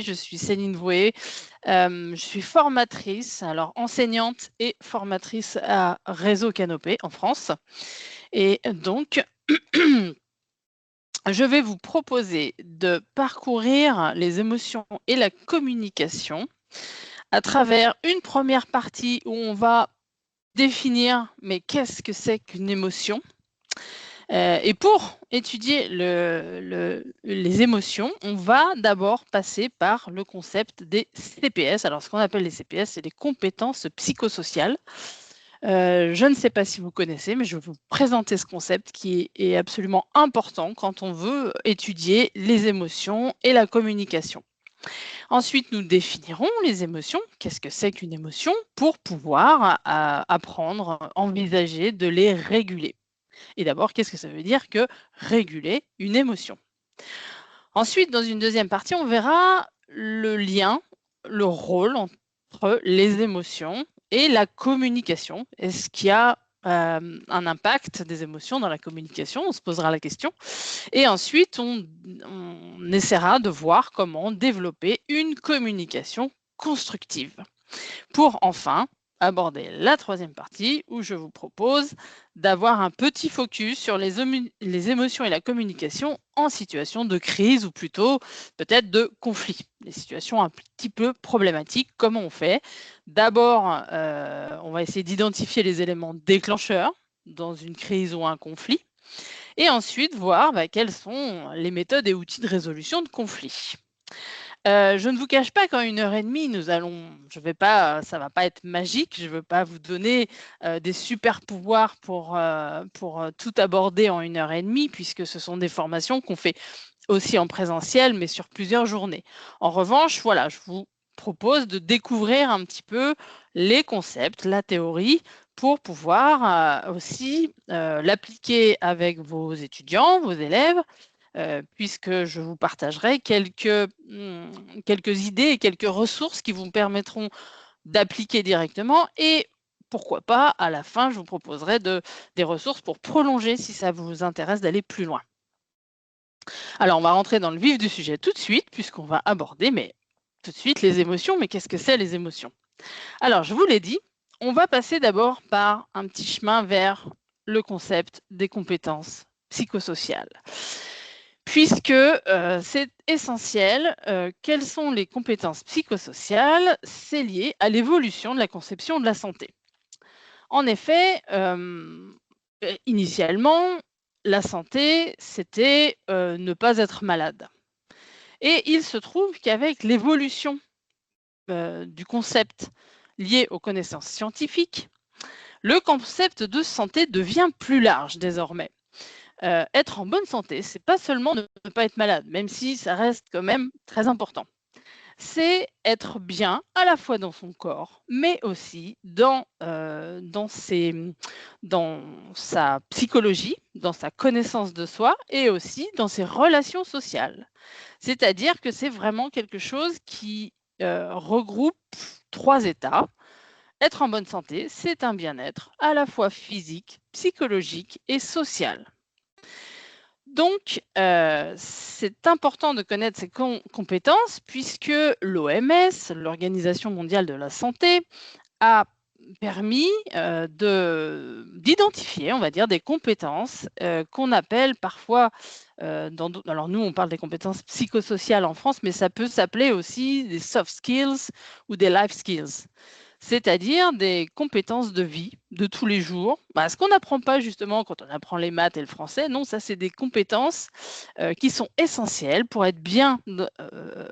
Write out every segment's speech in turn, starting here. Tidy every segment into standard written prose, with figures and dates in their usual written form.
Je suis Céline Voué, je suis formatrice, alors enseignante et formatrice à Réseau Canopé en France. Et donc, je vais vous proposer de parcourir les émotions et la communication à travers une première partie où on va définir, mais qu'est-ce que c'est qu'une émotion? Et pour étudier les émotions, on va d'abord passer par le concept des CPS. Alors, ce qu'on appelle les CPS, c'est les compétences psychosociales. Je ne sais pas si vous connaissez, mais je vais vous présenter ce concept qui est absolument important quand on veut étudier les émotions et la communication. Ensuite, nous définirons les émotions. Qu'est-ce que c'est qu'une émotion? Pour pouvoir apprendre, envisager de les réguler. Et d'abord, qu'est-ce que ça veut dire que réguler une émotion? Ensuite, dans une deuxième partie, on verra le lien, le rôle entre les émotions et la communication. Est-ce qu'il y a un impact des émotions dans la communication? On se posera la question. Et ensuite, on essaiera de voir comment développer une communication constructive. Pour enfin aborder la troisième partie où je vous propose d'avoir un petit focus sur les émotions et la communication en situation de crise ou plutôt peut-être de conflit, les situations un petit peu problématiques. Comment on fait? D'abord, on va essayer d'identifier les éléments déclencheurs dans une crise ou un conflit et ensuite voir quelles sont les méthodes et outils de résolution de conflits. Je ne vous cache pas qu'en 1 heure et demie, ça va pas être magique. Je ne veux pas vous donner, des super pouvoirs pour tout aborder en 1 heure et demie, puisque ce sont des formations qu'on fait aussi en présentiel, mais sur plusieurs journées. En revanche, voilà, je vous propose de découvrir un petit peu les concepts, la théorie, pour pouvoir, aussi, l'appliquer avec vos étudiants, vos élèves, puisque je vous partagerai quelques idées et quelques ressources qui vous permettront d'appliquer directement et pourquoi pas, à la fin, je vous proposerai des ressources pour prolonger si ça vous intéresse d'aller plus loin. Alors, on va rentrer dans le vif du sujet tout de suite, puisqu'on va aborder, mais tout de suite, les émotions. Mais qu'est-ce que c'est les émotions? Alors, je vous l'ai dit, on va passer d'abord par un petit chemin vers le concept des compétences psychosociales. Puisque c'est essentiel, quelles sont les compétences psychosociales? C'est lié à l'évolution de la conception de la santé. En effet, initialement, la santé, c'était, ne pas être malade et il se trouve qu'avec l'évolution, du concept lié aux connaissances scientifiques, le concept de santé devient plus large désormais. Être en bonne santé, c'est pas seulement ne pas être malade, même si ça reste quand même très important. C'est être bien à la fois dans son corps, mais aussi dans sa psychologie, dans sa connaissance de soi et aussi dans ses relations sociales. C'est-à-dire que c'est vraiment quelque chose qui, regroupe 3 états. Être en bonne santé, c'est un bien-être à la fois physique, psychologique et social. Donc, c'est important de connaître ces compétences puisque l'OMS, l'Organisation mondiale de la santé, a permis, d'identifier, on va dire, des compétences, qu'on appelle parfois, alors nous, on parle des compétences psychosociales en France, mais ça peut s'appeler aussi des soft skills ou des life skills. C'est-à-dire des compétences de vie, de tous les jours. Ce qu'on n'apprend pas justement quand on apprend les maths et le français, non, ça c'est des compétences, qui sont essentielles pour être bien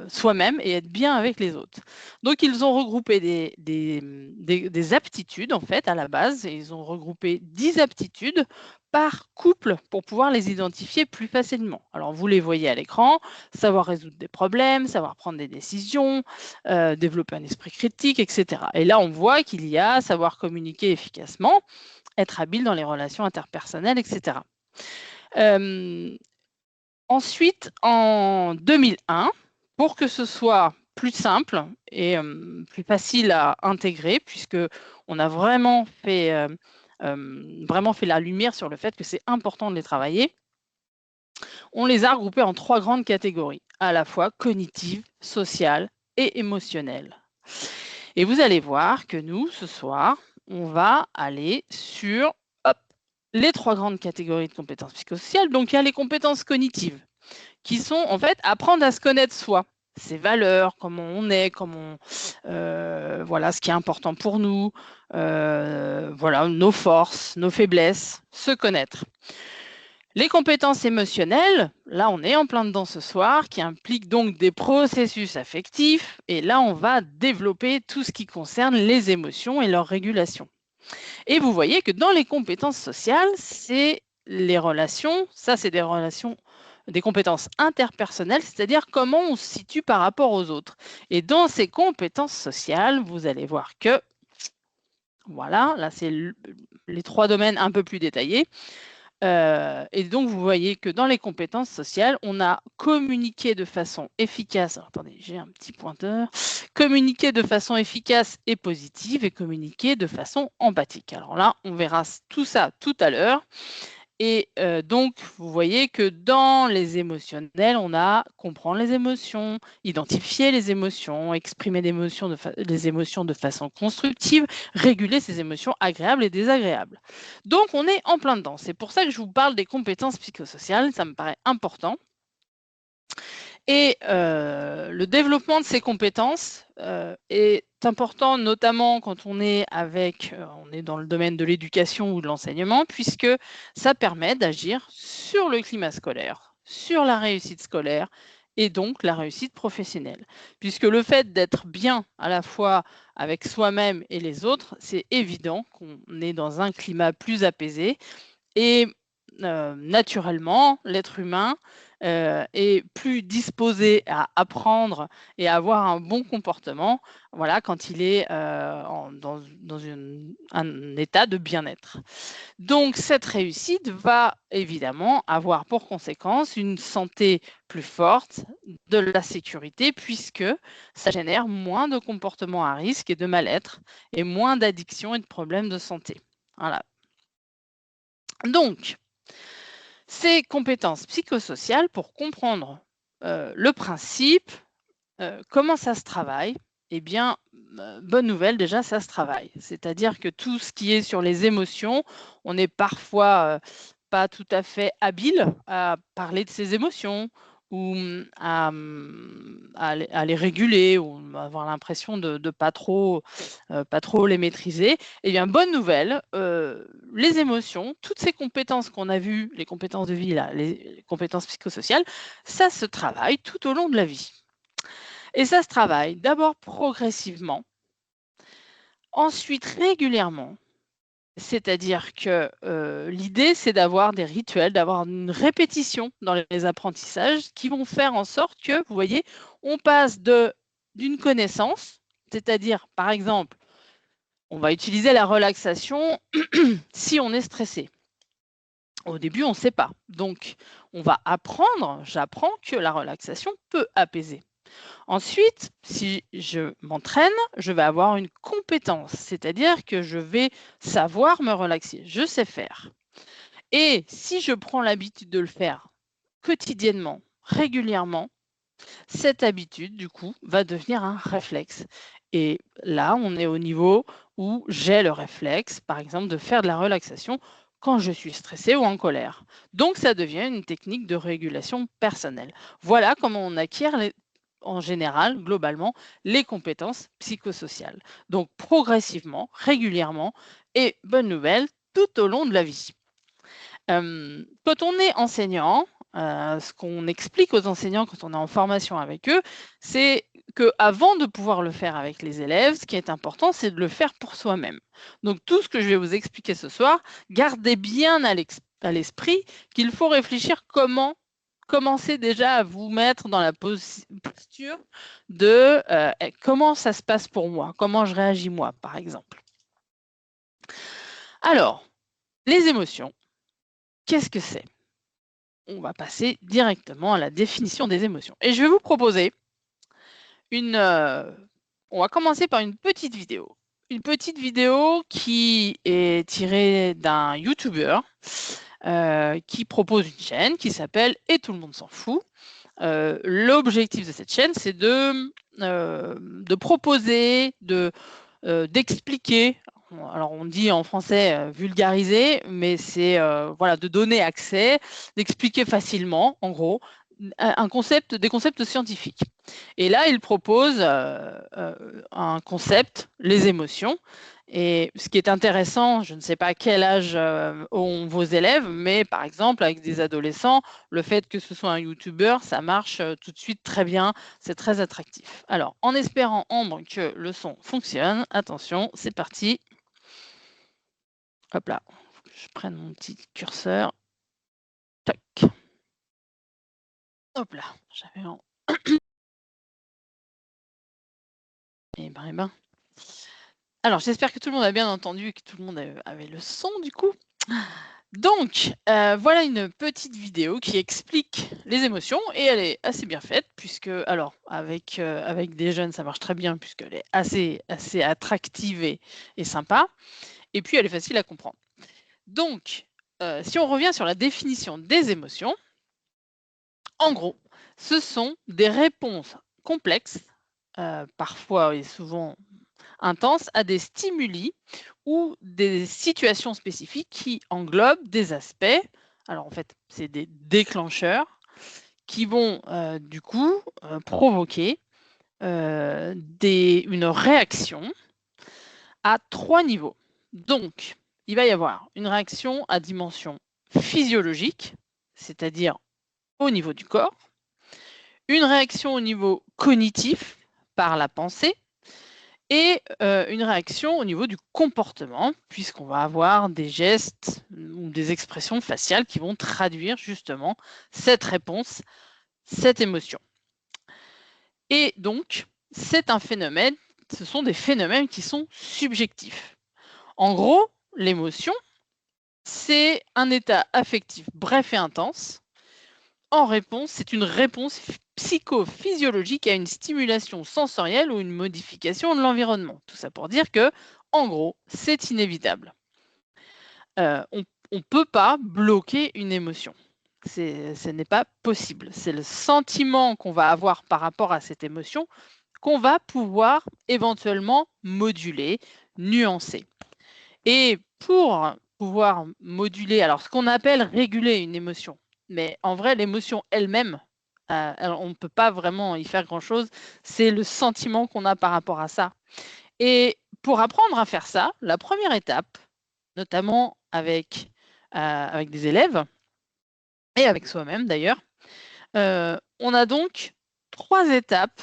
soi-même et être bien avec les autres. Donc ils ont regroupé des aptitudes en fait à la base et ils ont regroupé 10 aptitudes par couple pour pouvoir les identifier plus facilement. Alors vous les voyez à l'écran, savoir résoudre des problèmes, savoir prendre des décisions, développer un esprit critique, etc. Et là, on voit qu'il y a savoir communiquer efficacement, être habile dans les relations interpersonnelles, etc. Ensuite, en 2001, pour que ce soit plus simple et plus facile à intégrer, puisque on a vraiment fait la lumière sur le fait que c'est important de les travailler, On les a regroupées en 3 grandes catégories, à la fois cognitives, sociales et émotionnelles. Et vous allez voir que nous, ce soir, on va aller sur les 3 grandes catégories de compétences psychosociales. Donc, il y a les compétences cognitives, qui sont en fait apprendre à se connaître soi, ses valeurs, comment on est, voilà, ce qui est important pour nous, voilà, nos forces, nos faiblesses, se connaître. Les compétences émotionnelles, là on est en plein dedans ce soir, qui impliquent donc des processus affectifs, et là on va développer tout ce qui concerne les émotions et leur régulation. Et vous voyez que dans les compétences sociales, c'est les relations, ça c'est des relations, des compétences interpersonnelles, c'est-à-dire comment on se situe par rapport aux autres. Et dans ces compétences sociales, vous allez voir que, voilà, là c'est les 3 domaines un peu plus détaillés. Et donc, vous voyez que dans les compétences sociales, on a communiqué de façon efficace. Alors, attendez, j'ai un petit pointeur. Communiquer de façon efficace et positive et communiquer de façon empathique. Alors là, on verra tout ça tout à l'heure. Et donc, vous voyez que dans les émotionnels, on a comprendre les émotions, identifier les émotions, exprimer les émotions de façon constructive, réguler ces émotions agréables et désagréables. Donc, on est en plein dedans. C'est pour ça que je vous parle des compétences psychosociales, ça me paraît important. Et le développement de ces compétences est important, notamment quand on est dans le domaine de l'éducation ou de l'enseignement, puisque ça permet d'agir sur le climat scolaire, sur la réussite scolaire et donc la réussite professionnelle. Puisque le fait d'être bien à la fois avec soi-même et les autres, c'est évident qu'on est dans un climat plus apaisé et naturellement, l'être humain est plus disposé à apprendre et à avoir un bon comportement, voilà, quand il est dans un état de bien-être. Donc, cette réussite va évidemment avoir pour conséquence une santé plus forte, de la sécurité, puisque ça génère moins de comportements à risque et de mal-être, et moins d'addictions et de problèmes de santé. Voilà. Donc, ces compétences psychosociales, pour comprendre le principe, comment ça se travaille, eh bien, bonne nouvelle, déjà, ça se travaille. C'est-à-dire que tout ce qui est sur les émotions, on est parfois pas tout à fait habile à parler de ses émotions ou à les réguler ou avoir l'impression de ne pas trop les maîtriser. Eh bien, bonne nouvelle, les émotions, toutes ces compétences qu'on a vues, les compétences de vie, là, les compétences psychosociales, ça se travaille tout au long de la vie. Et ça se travaille d'abord progressivement, ensuite régulièrement. C'est-à-dire que l'idée, c'est d'avoir des rituels, d'avoir une répétition dans les apprentissages qui vont faire en sorte que, vous voyez, on passe d'une connaissance, c'est-à-dire, par exemple, on va utiliser la relaxation si on est stressé. Au début, on ne sait pas. Donc, on va j'apprends que la relaxation peut apaiser. Ensuite, si je m'entraîne, je vais avoir une compétence, c'est-à-dire que je vais savoir me relaxer, je sais faire. Et si je prends l'habitude de le faire quotidiennement, régulièrement, cette habitude, du coup, va devenir un réflexe. Et là, on est au niveau où j'ai le réflexe, par exemple, de faire de la relaxation quand je suis stressée ou en colère. Donc, ça devient une technique de régulation personnelle. Voilà comment on acquiert en général, globalement, les compétences psychosociales. Donc, progressivement, régulièrement, et bonne nouvelle, tout au long de la vie. Quand on est enseignant, ce qu'on explique aux enseignants quand on est en formation avec eux, c'est qu'avant de pouvoir le faire avec les élèves, ce qui est important, c'est de le faire pour soi-même. Donc tout ce que je vais vous expliquer ce soir, gardez bien à l'esprit qu'il faut réfléchir comment commencer déjà à vous mettre dans la posture de comment ça se passe pour moi, comment je réagis moi, par exemple. Alors, les émotions, qu'est-ce que c'est? On va passer directement à la définition des émotions. Et je vais vous proposer on va commencer par une petite vidéo. Une petite vidéo qui est tirée d'un YouTuber qui propose une chaîne qui s'appelle « Et tout le monde s'en fout ». L'objectif de cette chaîne, c'est de proposer, d'expliquer, alors on dit en français vulgariser, mais c'est voilà, de donner accès, d'expliquer facilement, en gros, des concepts scientifiques. Et là, il propose un concept, les émotions. Et ce qui est intéressant, je ne sais pas à quel âge ont vos élèves, mais par exemple, avec des adolescents, le fait que ce soit un YouTuber, ça marche tout de suite très bien, c'est très attractif. Alors, en espérant, Ambre, que le son fonctionne, attention, c'est parti. Hop là, faut que je prenne mon petit curseur. Tac. Hop là, j'avais en... Eh ben, eh ben. Alors, j'espère que tout le monde a bien entendu et que tout le monde avait le son du coup. Donc, voilà une petite vidéo qui explique les émotions et elle est assez bien faite puisque, alors, avec des jeunes, ça marche très bien puisqu'elle est assez attractive et sympa. Et puis, elle est facile à comprendre. Donc, si on revient sur la définition des émotions, en gros, ce sont des réponses complexes, parfois et souvent intenses, à des stimuli ou des situations spécifiques qui englobent des aspects. Alors en fait, c'est des déclencheurs qui vont du coup provoquer une réaction à 3 niveaux. Donc, il va y avoir une réaction à dimension physiologique, c'est-à-dire au niveau du corps, une réaction au niveau cognitif par la pensée, et une réaction au niveau du comportement, puisqu'on va avoir des gestes ou des expressions faciales qui vont traduire justement cette réponse, cette émotion. Et donc, c'est un phénomène, ce sont des phénomènes qui sont subjectifs. En gros, l'émotion, c'est un état affectif bref et intense. En réponse, c'est une réponse psychophysiologique à une stimulation sensorielle ou une modification de l'environnement. Tout ça pour dire que, en gros, c'est inévitable. On ne peut pas bloquer une émotion. Ce n'est pas possible. C'est le sentiment qu'on va avoir par rapport à cette émotion qu'on va pouvoir éventuellement moduler, nuancer. Et pour pouvoir moduler, alors ce qu'on appelle réguler une émotion, mais en vrai, l'émotion elle-même, on ne peut pas vraiment y faire grand-chose. C'est le sentiment qu'on a par rapport à ça. Et pour apprendre à faire ça, la première étape, notamment avec des élèves, et avec soi-même d'ailleurs, on a donc 3 étapes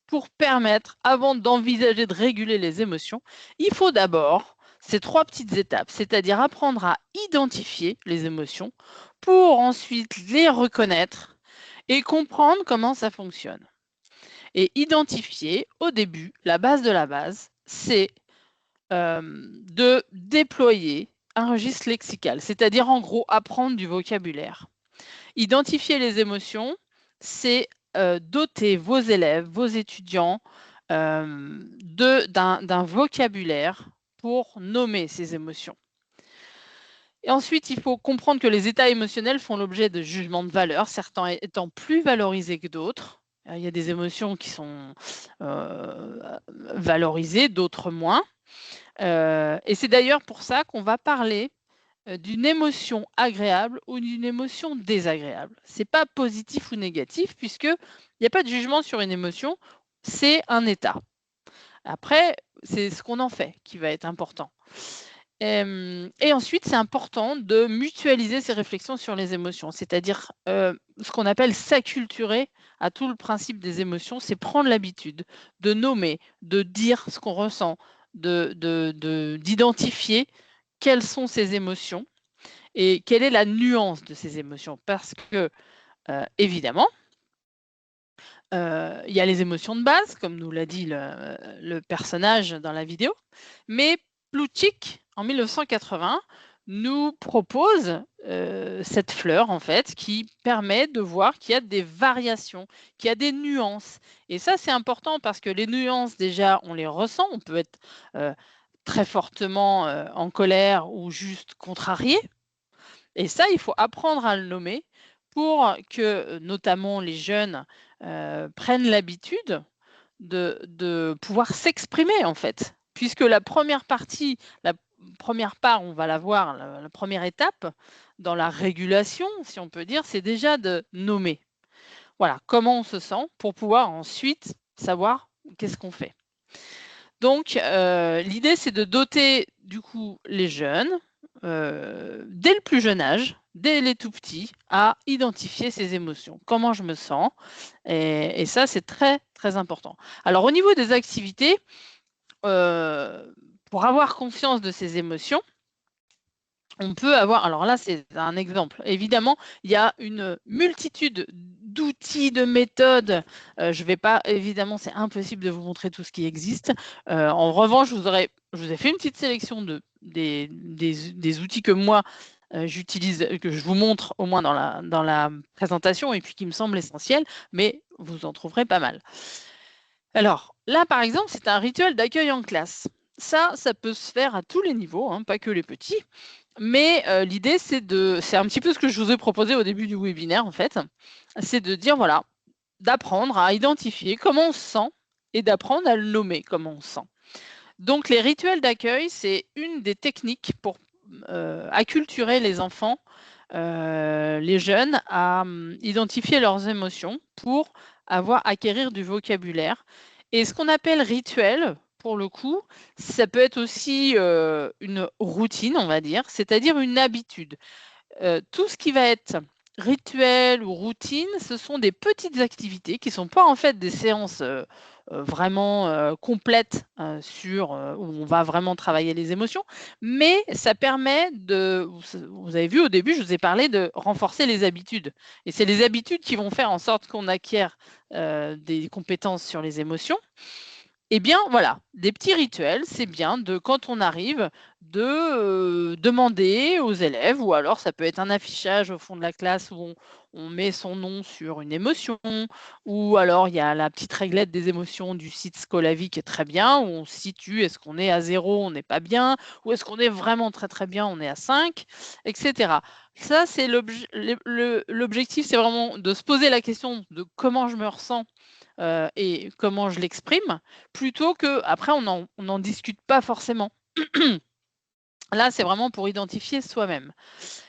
pour permettre, avant d'envisager de réguler les émotions, il faut d'abord ces 3 petites étapes, c'est-à-dire apprendre à identifier les émotions pour ensuite les reconnaître et comprendre comment ça fonctionne. Et identifier, au début, la base de la base, c'est de déployer un registre lexical, c'est-à-dire en gros apprendre du vocabulaire. Identifier les émotions, c'est doter vos élèves, vos étudiants d'un vocabulaire pour nommer ces émotions. Et ensuite, il faut comprendre que les états émotionnels font l'objet de jugements de valeur, certains étant plus valorisés que d'autres. Il y a des émotions qui sont valorisées, d'autres moins. Et c'est d'ailleurs pour ça qu'on va parler d'une émotion agréable ou d'une émotion désagréable. Ce n'est pas positif ou négatif puisqu'il n'y a pas de jugement sur une émotion, c'est un état. Après, c'est ce qu'on en fait qui va être important. Et ensuite, c'est important de mutualiser ces réflexions sur les émotions, c'est-à-dire ce qu'on appelle s'acculturer à tout le principe des émotions, c'est prendre l'habitude de nommer, de dire ce qu'on ressent, d'identifier quelles sont ces émotions et quelle est la nuance de ces émotions. Parce que, évidemment, il y a les émotions de base, comme nous l'a dit le personnage dans la vidéo, mais Plutchik, en 1980, nous propose cette fleur, en fait, qui permet de voir qu'il y a des variations, qu'il y a des nuances. Et ça, c'est important parce que les nuances, déjà, on les ressent. On peut être très fortement en colère ou juste contrarié. Et ça, il faut apprendre à le nommer pour que, notamment les jeunes, prennent l'habitude de pouvoir s'exprimer, en fait. Puisque la première partie, la première part, on va la voir, la première étape dans la régulation, si on peut dire, c'est déjà de nommer. Voilà, comment on se sent pour pouvoir ensuite savoir qu'est-ce qu'on fait. Donc, l'idée, c'est de doter du coup les jeunes, dès le plus jeune âge, dès les tout petits, à identifier ses émotions. Comment je me sens? Et ça, c'est très, très important. Alors au niveau des activités, pour avoir conscience de ses émotions, on peut avoir, alors là, c'est un exemple. Évidemment, il y a une multitude d'outils, de méthodes. Je vais pas, évidemment, c'est impossible de vous montrer tout ce qui existe. En revanche, je vous ai fait une petite sélection des outils que moi, j'utilise, que je vous montre au moins dans la présentation et puis qui me semblent essentiels, mais vous en trouverez pas mal. Alors là, par exemple, c'est un rituel d'accueil en classe. Ça peut se faire à tous les niveaux, hein, pas que les petits. Mais l'idée, c'est un petit peu ce que je vous ai proposé au début du webinaire, en fait. C'est de dire, voilà, d'apprendre à identifier comment on se sent et d'apprendre à le nommer, comment on se sent. Donc les rituels d'accueil, c'est une des techniques pour acculturer les enfants, les jeunes à identifier leurs émotions pour acquérir du vocabulaire. Et ce qu'on appelle rituel, pour le coup, ça peut être aussi une routine, on va dire, c'est-à-dire une habitude. Tout ce qui va être rituel ou routine, ce sont des petites activités qui ne sont pas en fait des séances vraiment complètes où on va vraiment travailler les émotions, mais ça permet vous avez vu au début, je vous ai parlé de renforcer les habitudes. Et c'est les habitudes qui vont faire en sorte qu'on acquiert des compétences sur les émotions. Eh bien, voilà, des petits rituels, c'est bien quand on arrive, demander aux élèves, ou alors ça peut être un affichage au fond de la classe où on met son nom sur une émotion, ou alors il y a la petite réglette des émotions du site Scolavi qui est très bien, où on se situe, est-ce qu'on est à 0, on n'est pas bien, ou est-ce qu'on est vraiment très très bien, on est à 5, etc. Ça, c'est l'objectif, c'est vraiment de se poser la question de comment je me ressens et comment je l'exprime, plutôt qu'après on n'en discute pas forcément. Là, c'est vraiment pour identifier soi-même.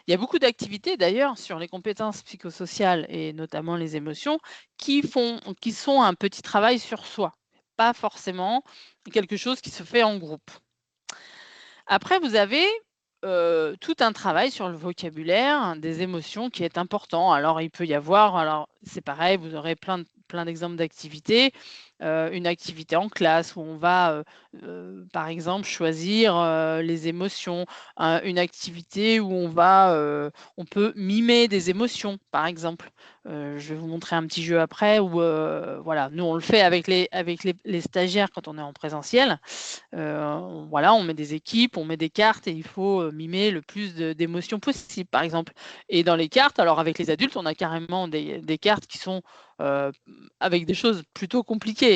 Il y a beaucoup d'activités d'ailleurs sur les compétences psychosociales et notamment les émotions qui sont un petit travail sur soi, pas forcément quelque chose qui se fait en groupe. Après, vous avez tout un travail sur le vocabulaire des émotions qui est important. Alors, il peut y avoir, alors c'est pareil, vous aurez plein d'exemples d'activités. Une activité en classe où on va, par exemple, choisir les émotions. Une activité où on peut mimer des émotions, par exemple. Je vais vous montrer un petit jeu après où, voilà, nous on le fait avec les stagiaires quand on est en présentiel. Voilà, on met des équipes, on met des cartes et il faut mimer le plus d'émotions possible, par exemple. Et dans les cartes, alors avec les adultes, on a carrément des cartes qui sont avec des choses plutôt compliquées.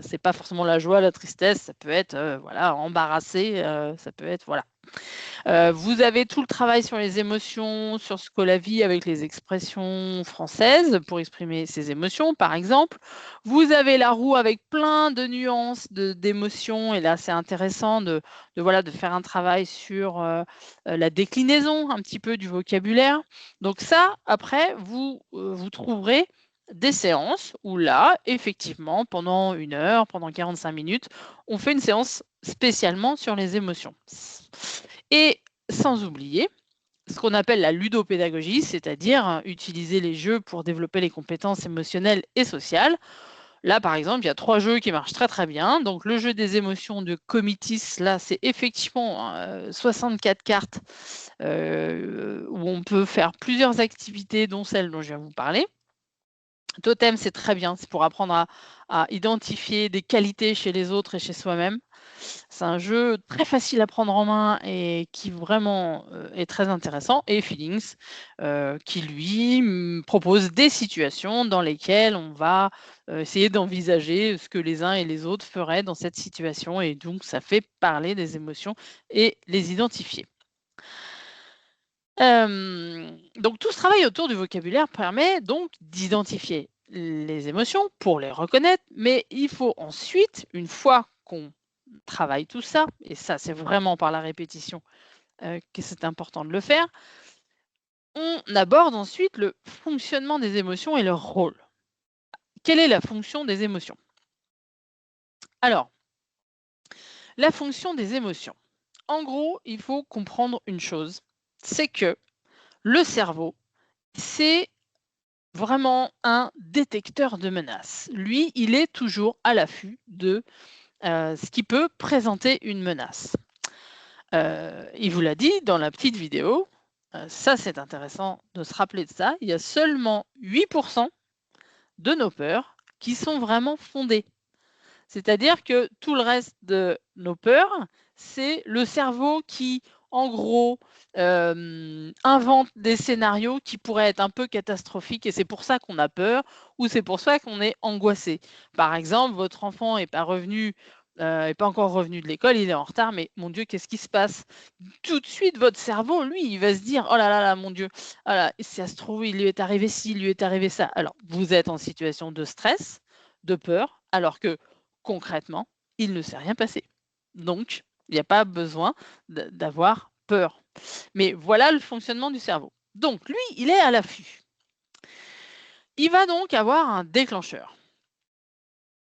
C'est pas forcément la joie, la tristesse, ça peut être voilà, embarrassé, ça peut être voilà. Vous avez tout le travail sur les émotions, sur Scolavi avec les expressions françaises pour exprimer ses émotions, par exemple. Vous avez la roue avec plein de nuances d'émotions et là, c'est intéressant voilà, de faire un travail sur la déclinaison un petit peu du vocabulaire. Donc ça, après, vous trouverez des séances où là, effectivement, pendant 1 heure, pendant 45 minutes, on fait une séance spécialement sur les émotions. Et sans oublier ce qu'on appelle la ludopédagogie, c'est-à-dire utiliser les jeux pour développer les compétences émotionnelles et sociales. Là, par exemple, il y a 3 jeux qui marchent très très bien. Donc le jeu des émotions de Comitis, là, c'est effectivement 64 cartes où on peut faire plusieurs activités, dont celle dont je viens de vous parler. Totem, c'est très bien, c'est pour apprendre à identifier des qualités chez les autres et chez soi-même. C'est un jeu très facile à prendre en main et qui vraiment est très intéressant. Et Feelings, qui lui propose des situations dans lesquelles on va essayer d'envisager ce que les uns et les autres feraient dans cette situation. Et donc, ça fait parler des émotions et les identifier. Donc tout ce travail autour du vocabulaire permet donc d'identifier les émotions pour les reconnaître, mais il faut ensuite, une fois qu'on travaille tout ça, et ça c'est vraiment par la répétition que c'est important de le faire, on aborde ensuite le fonctionnement des émotions et leur rôle. Quelle est la fonction des émotions? Alors, la fonction des émotions. En gros, il faut comprendre une chose, c'est que le cerveau, c'est vraiment un détecteur de menaces. Lui, il est toujours à l'affût de ce qui peut présenter une menace. Il vous l'a dit dans la petite vidéo, ça c'est intéressant de se rappeler de ça, il y a seulement 8% de nos peurs qui sont vraiment fondées. C'est-à-dire que tout le reste de nos peurs, c'est le cerveau qui, en gros, invente des scénarios qui pourraient être un peu catastrophiques et c'est pour ça qu'on a peur ou c'est pour ça qu'on est angoissé. Par exemple, votre enfant n'est pas encore revenu de l'école, il est en retard, mais mon Dieu, qu'est-ce qui se passe? Tout de suite, votre cerveau, lui, il va se dire, oh là là là, mon Dieu, oh là, si ça se trouve, il lui est arrivé ci, il lui est arrivé ça. Alors, vous êtes en situation de stress, de peur, alors que concrètement, il ne s'est rien passé. Donc, il n'y a pas besoin d'avoir peur. Mais voilà le fonctionnement du cerveau. Donc, lui, il est à l'affût. Il va donc avoir un déclencheur.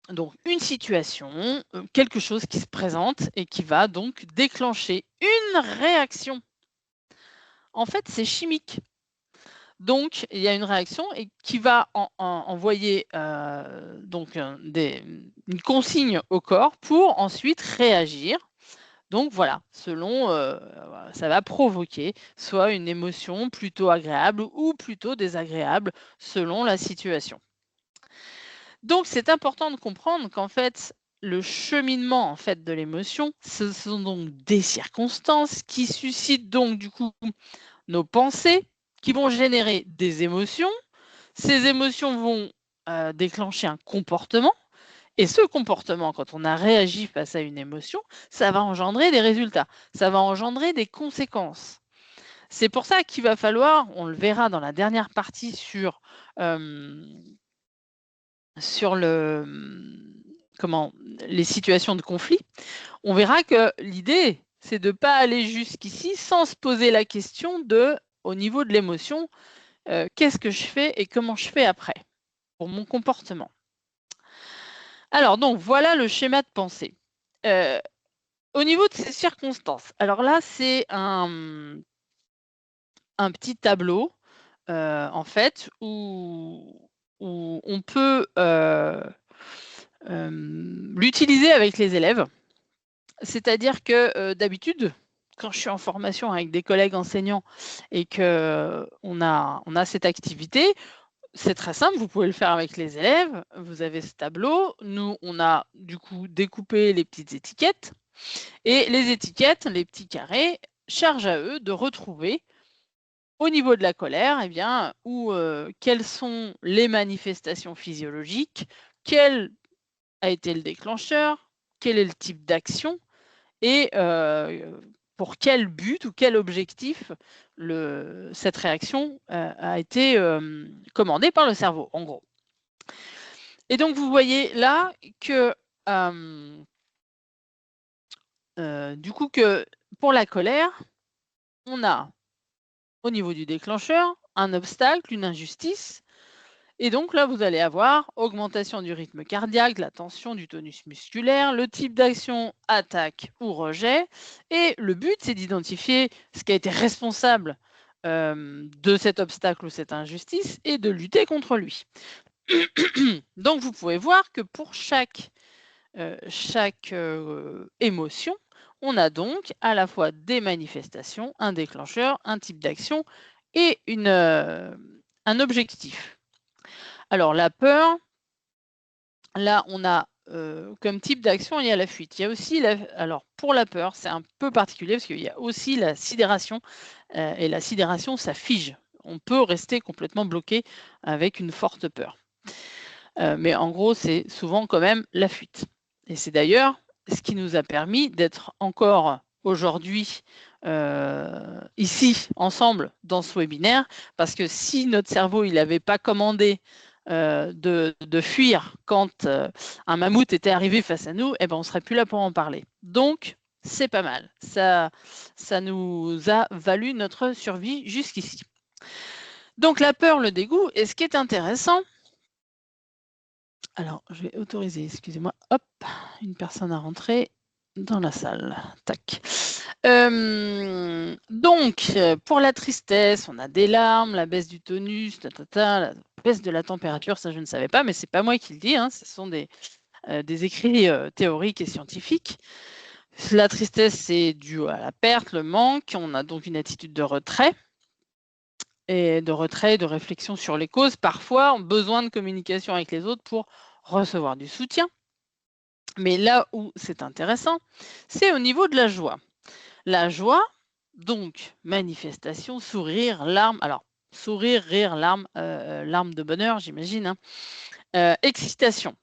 Donc, une situation, quelque chose qui se présente et qui va donc déclencher une réaction. En fait, c'est chimique. Donc, il y a une réaction et qui va envoyer donc une consigne au corps pour ensuite réagir. Donc voilà, selon, ça va provoquer soit une émotion plutôt agréable ou plutôt désagréable selon la situation. Donc c'est important de comprendre qu'en fait, le cheminement en fait de l'émotion, ce sont donc des circonstances qui suscitent donc du coup nos pensées, qui vont générer des émotions. Ces émotions vont déclencher un comportement. Et ce comportement, quand on a réagi face à une émotion, ça va engendrer des résultats, ça va engendrer des conséquences. C'est pour ça qu'il va falloir, on le verra dans la dernière partie sur les situations de conflit, on verra que l'idée, c'est de ne pas aller jusqu'ici sans se poser la question de, au niveau de l'émotion, qu'est-ce que je fais et comment je fais après pour mon comportement. Alors donc, voilà le schéma de pensée. Au niveau de ces circonstances, alors là, c'est un petit tableau, en fait, où on peut l'utiliser avec les élèves. C'est-à-dire que d'habitude, quand je suis en formation avec des collègues enseignants et qu'on a cette activité, c'est très simple, vous pouvez le faire avec les élèves. Vous avez ce tableau. Nous, on a du coup découpé les petites étiquettes. Et les étiquettes, les petits carrés, chargent à eux de retrouver au niveau de la colère, eh bien, quelles sont les manifestations physiologiques, quel a été le déclencheur, quel est le type d'action et pour quel but ou quel objectif cette réaction a été commandée par le cerveau, en gros. Et donc, vous voyez là que du coup, que pour la colère, on a au niveau du déclencheur un obstacle, une injustice. Et donc là, vous allez avoir augmentation du rythme cardiaque, de la tension, du tonus musculaire, le type d'action, attaque ou rejet. Et le but, c'est d'identifier ce qui a été responsable de cet obstacle ou cette injustice et de lutter contre lui. Donc, vous pouvez voir que pour chaque émotion, on a donc à la fois des manifestations, un déclencheur, un type d'action et un objectif. Alors la peur, là on a comme type d'action, il y a la fuite. Il y a aussi, alors pour la peur, c'est un peu particulier parce qu'il y a aussi la sidération et la sidération, ça fige. On peut rester complètement bloqué avec une forte peur. Mais en gros, c'est souvent quand même la fuite. Et c'est d'ailleurs ce qui nous a permis d'être encore aujourd'hui ici, ensemble, dans ce webinaire, parce que si notre cerveau il n'avait pas commandé de fuir quand un mammouth était arrivé face à nous, eh ben, on ne serait plus là pour en parler. Donc, c'est pas mal. Ça nous a valu notre survie jusqu'ici. Donc, la peur, le dégoût, et ce qui est intéressant, alors, je vais autoriser, excusez-moi, hop, une personne à rentrer dans la salle. Tac. Donc, pour la tristesse, on a des larmes, la baisse du tonus, la baisse de la température, ça je ne savais pas, mais c'est pas moi qui le dis, hein, ce sont des écrits théoriques et scientifiques. La tristesse, c'est dû à la perte, le manque, on a donc une attitude de retrait, de réflexion sur les causes, parfois besoin de communication avec les autres pour recevoir du soutien. Mais là où c'est intéressant, c'est au niveau de la joie. La joie, donc manifestation, sourire, larmes, alors sourire, rire, larmes, larmes de bonheur, j'imagine, hein. Excitation.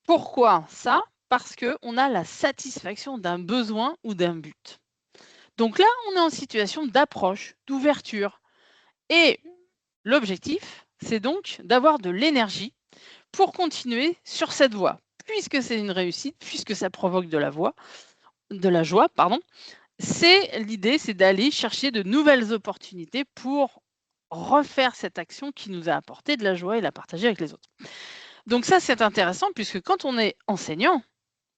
Pourquoi ça? Parce qu'on a la satisfaction d'un besoin ou d'un but. Donc là, on est en situation d'approche, d'ouverture. Et l'objectif, c'est donc d'avoir de l'énergie pour continuer sur cette voie. Puisque c'est une réussite, puisque ça provoque de la joie, pardon, l'idée, c'est d'aller chercher de nouvelles opportunités pour refaire cette action qui nous a apporté de la joie et la partager avec les autres. Donc ça, c'est intéressant puisque quand on est enseignant,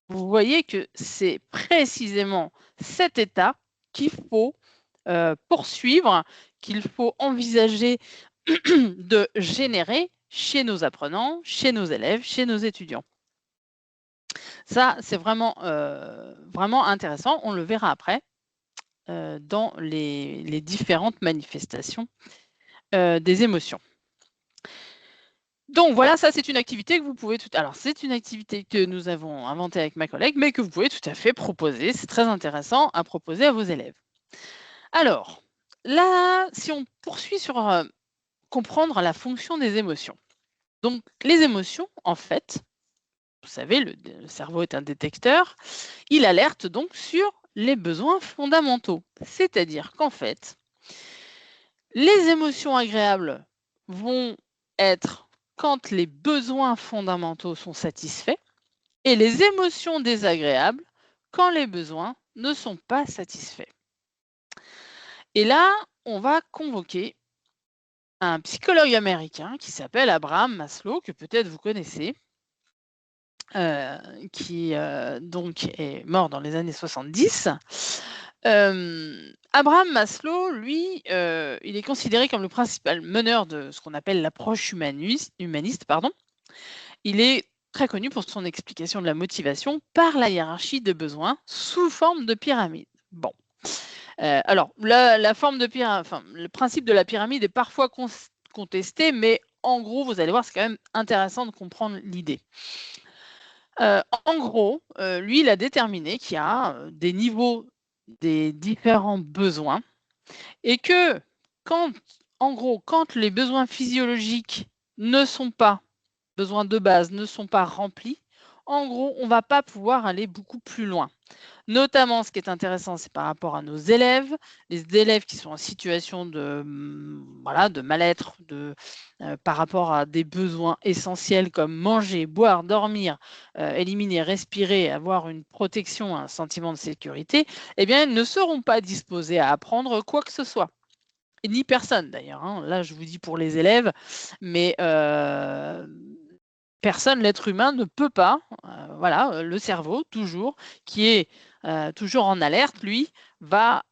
vous voyez que c'est précisément cet état qu'il faut poursuivre, qu'il faut envisager de générer chez nos apprenants, chez nos élèves, chez nos étudiants. Ça, c'est vraiment, vraiment intéressant. On le verra après dans les différentes manifestations des émotions. Donc voilà, ça c'est une activité que vous pouvez alors c'est une activité que nous avons inventée avec ma collègue, mais que vous pouvez tout à fait proposer. C'est très intéressant à proposer à vos élèves. Alors, là, si on poursuit sur comprendre la fonction des émotions. Donc les émotions, en fait, vous savez, le cerveau est un détecteur, il alerte donc sur les besoins fondamentaux. C'est-à-dire qu'en fait, les émotions agréables vont être quand les besoins fondamentaux sont satisfaits et les émotions désagréables quand les besoins ne sont pas satisfaits. Et là, on va convoquer un psychologue américain qui s'appelle Abraham Maslow, que peut-être vous connaissez, qui donc est mort dans les années 70. Abraham Maslow, lui, il est considéré comme le principal meneur de ce qu'on appelle l'approche humaniste. Pardon. Il est très connu pour son explication de la motivation par la hiérarchie de besoins sous forme de pyramide. Bon. Alors, la forme de pyramide, enfin, le principe de la pyramide est parfois contesté, mais en gros, vous allez voir, c'est quand même intéressant de comprendre l'idée. En gros, lui, il a déterminé qu'il y a des niveaux des différents besoins et que en gros, quand les besoins physiologiques ne sont pas, besoins de base, ne sont pas remplis, en gros, on ne va pas pouvoir aller beaucoup plus loin. Notamment, ce qui est intéressant, c'est par rapport à nos élèves, les élèves qui sont en situation de, voilà, de mal-être, par rapport à des besoins essentiels comme manger, boire, dormir, éliminer, respirer, avoir une protection, un sentiment de sécurité, eh bien, ils ne seront pas disposés à apprendre quoi que ce soit. Et ni personne d'ailleurs, hein. Là, je vous dis pour les élèves, mais personne, l'être humain ne peut pas, voilà, le cerveau toujours, qui est toujours en alerte, lui, va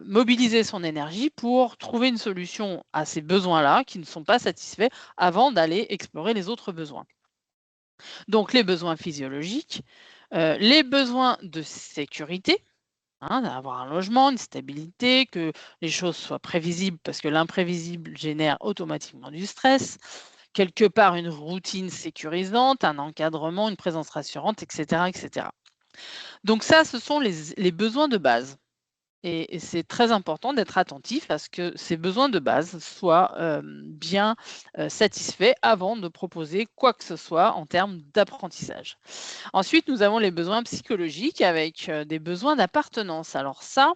mobiliser son énergie pour trouver une solution à ces besoins-là qui ne sont pas satisfaits avant d'aller explorer les autres besoins. Donc les besoins physiologiques, les besoins de sécurité, hein, d'avoir un logement, une stabilité, que les choses soient prévisibles parce que l'imprévisible génère automatiquement du stress, quelque part une routine sécurisante, un encadrement, une présence rassurante, etc. etc. Donc ça, ce sont les besoins de base. Et c'est très important d'être attentif à ce que ces besoins de base soient bien satisfaits avant de proposer quoi que ce soit en termes d'apprentissage. Ensuite, nous avons les besoins psychologiques avec des besoins d'appartenance. Alors ça,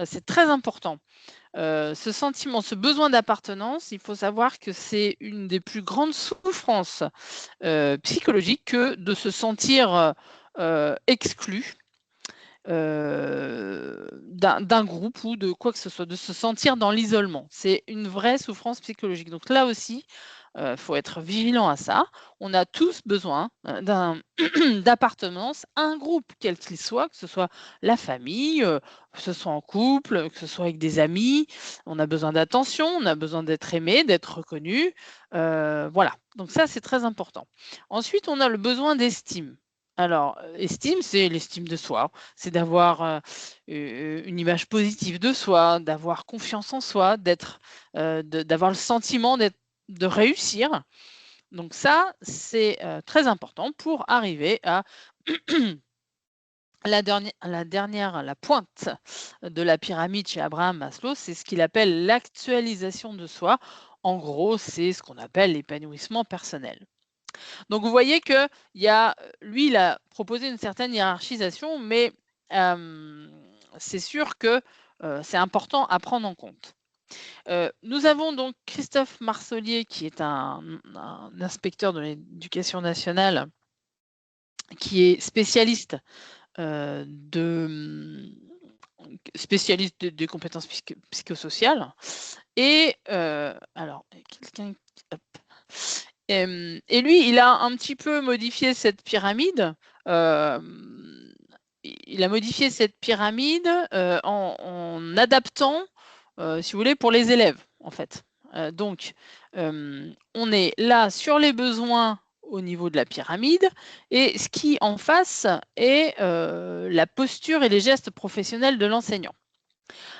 c'est très important. Ce sentiment, ce besoin d'appartenance, il faut savoir que c'est une des plus grandes souffrances psychologiques que de se sentir exclu d'un groupe ou de quoi que ce soit, de se sentir dans l'isolement. C'est une vraie souffrance psychologique. Donc là aussi, faut être vigilant à ça. On a tous besoin d'appartenance à un groupe, quel qu'il soit, que ce soit la famille, que ce soit en couple, que ce soit avec des amis. On a besoin d'attention, on a besoin d'être aimé, d'être reconnu. Voilà, donc ça, c'est très important. Ensuite, on a le besoin d'estime. Alors, estime, c'est l'estime de soi. C'est d'avoir une image positive de soi, d'avoir confiance en soi, d'avoir le sentiment de réussir. Donc ça, c'est très important pour arriver à la pointe de la pyramide chez Abraham Maslow, c'est ce qu'il appelle l'actualisation de soi. En gros, c'est ce qu'on appelle l'épanouissement personnel. Donc vous voyez que lui, il a proposé une certaine hiérarchisation, mais c'est sûr que c'est important à prendre en compte. Nous avons donc Christophe Marsollier, qui est un inspecteur de l'éducation nationale, qui est spécialiste des compétences psychosociales. Et alors, quelqu'un, hop. Et lui, il a un petit peu modifié cette pyramide. Il a modifié cette pyramide en adaptant, si vous voulez, pour les élèves, en fait. Donc, on est là sur les besoins au niveau de la pyramide et ce qui en face est la posture et les gestes professionnels de l'enseignant.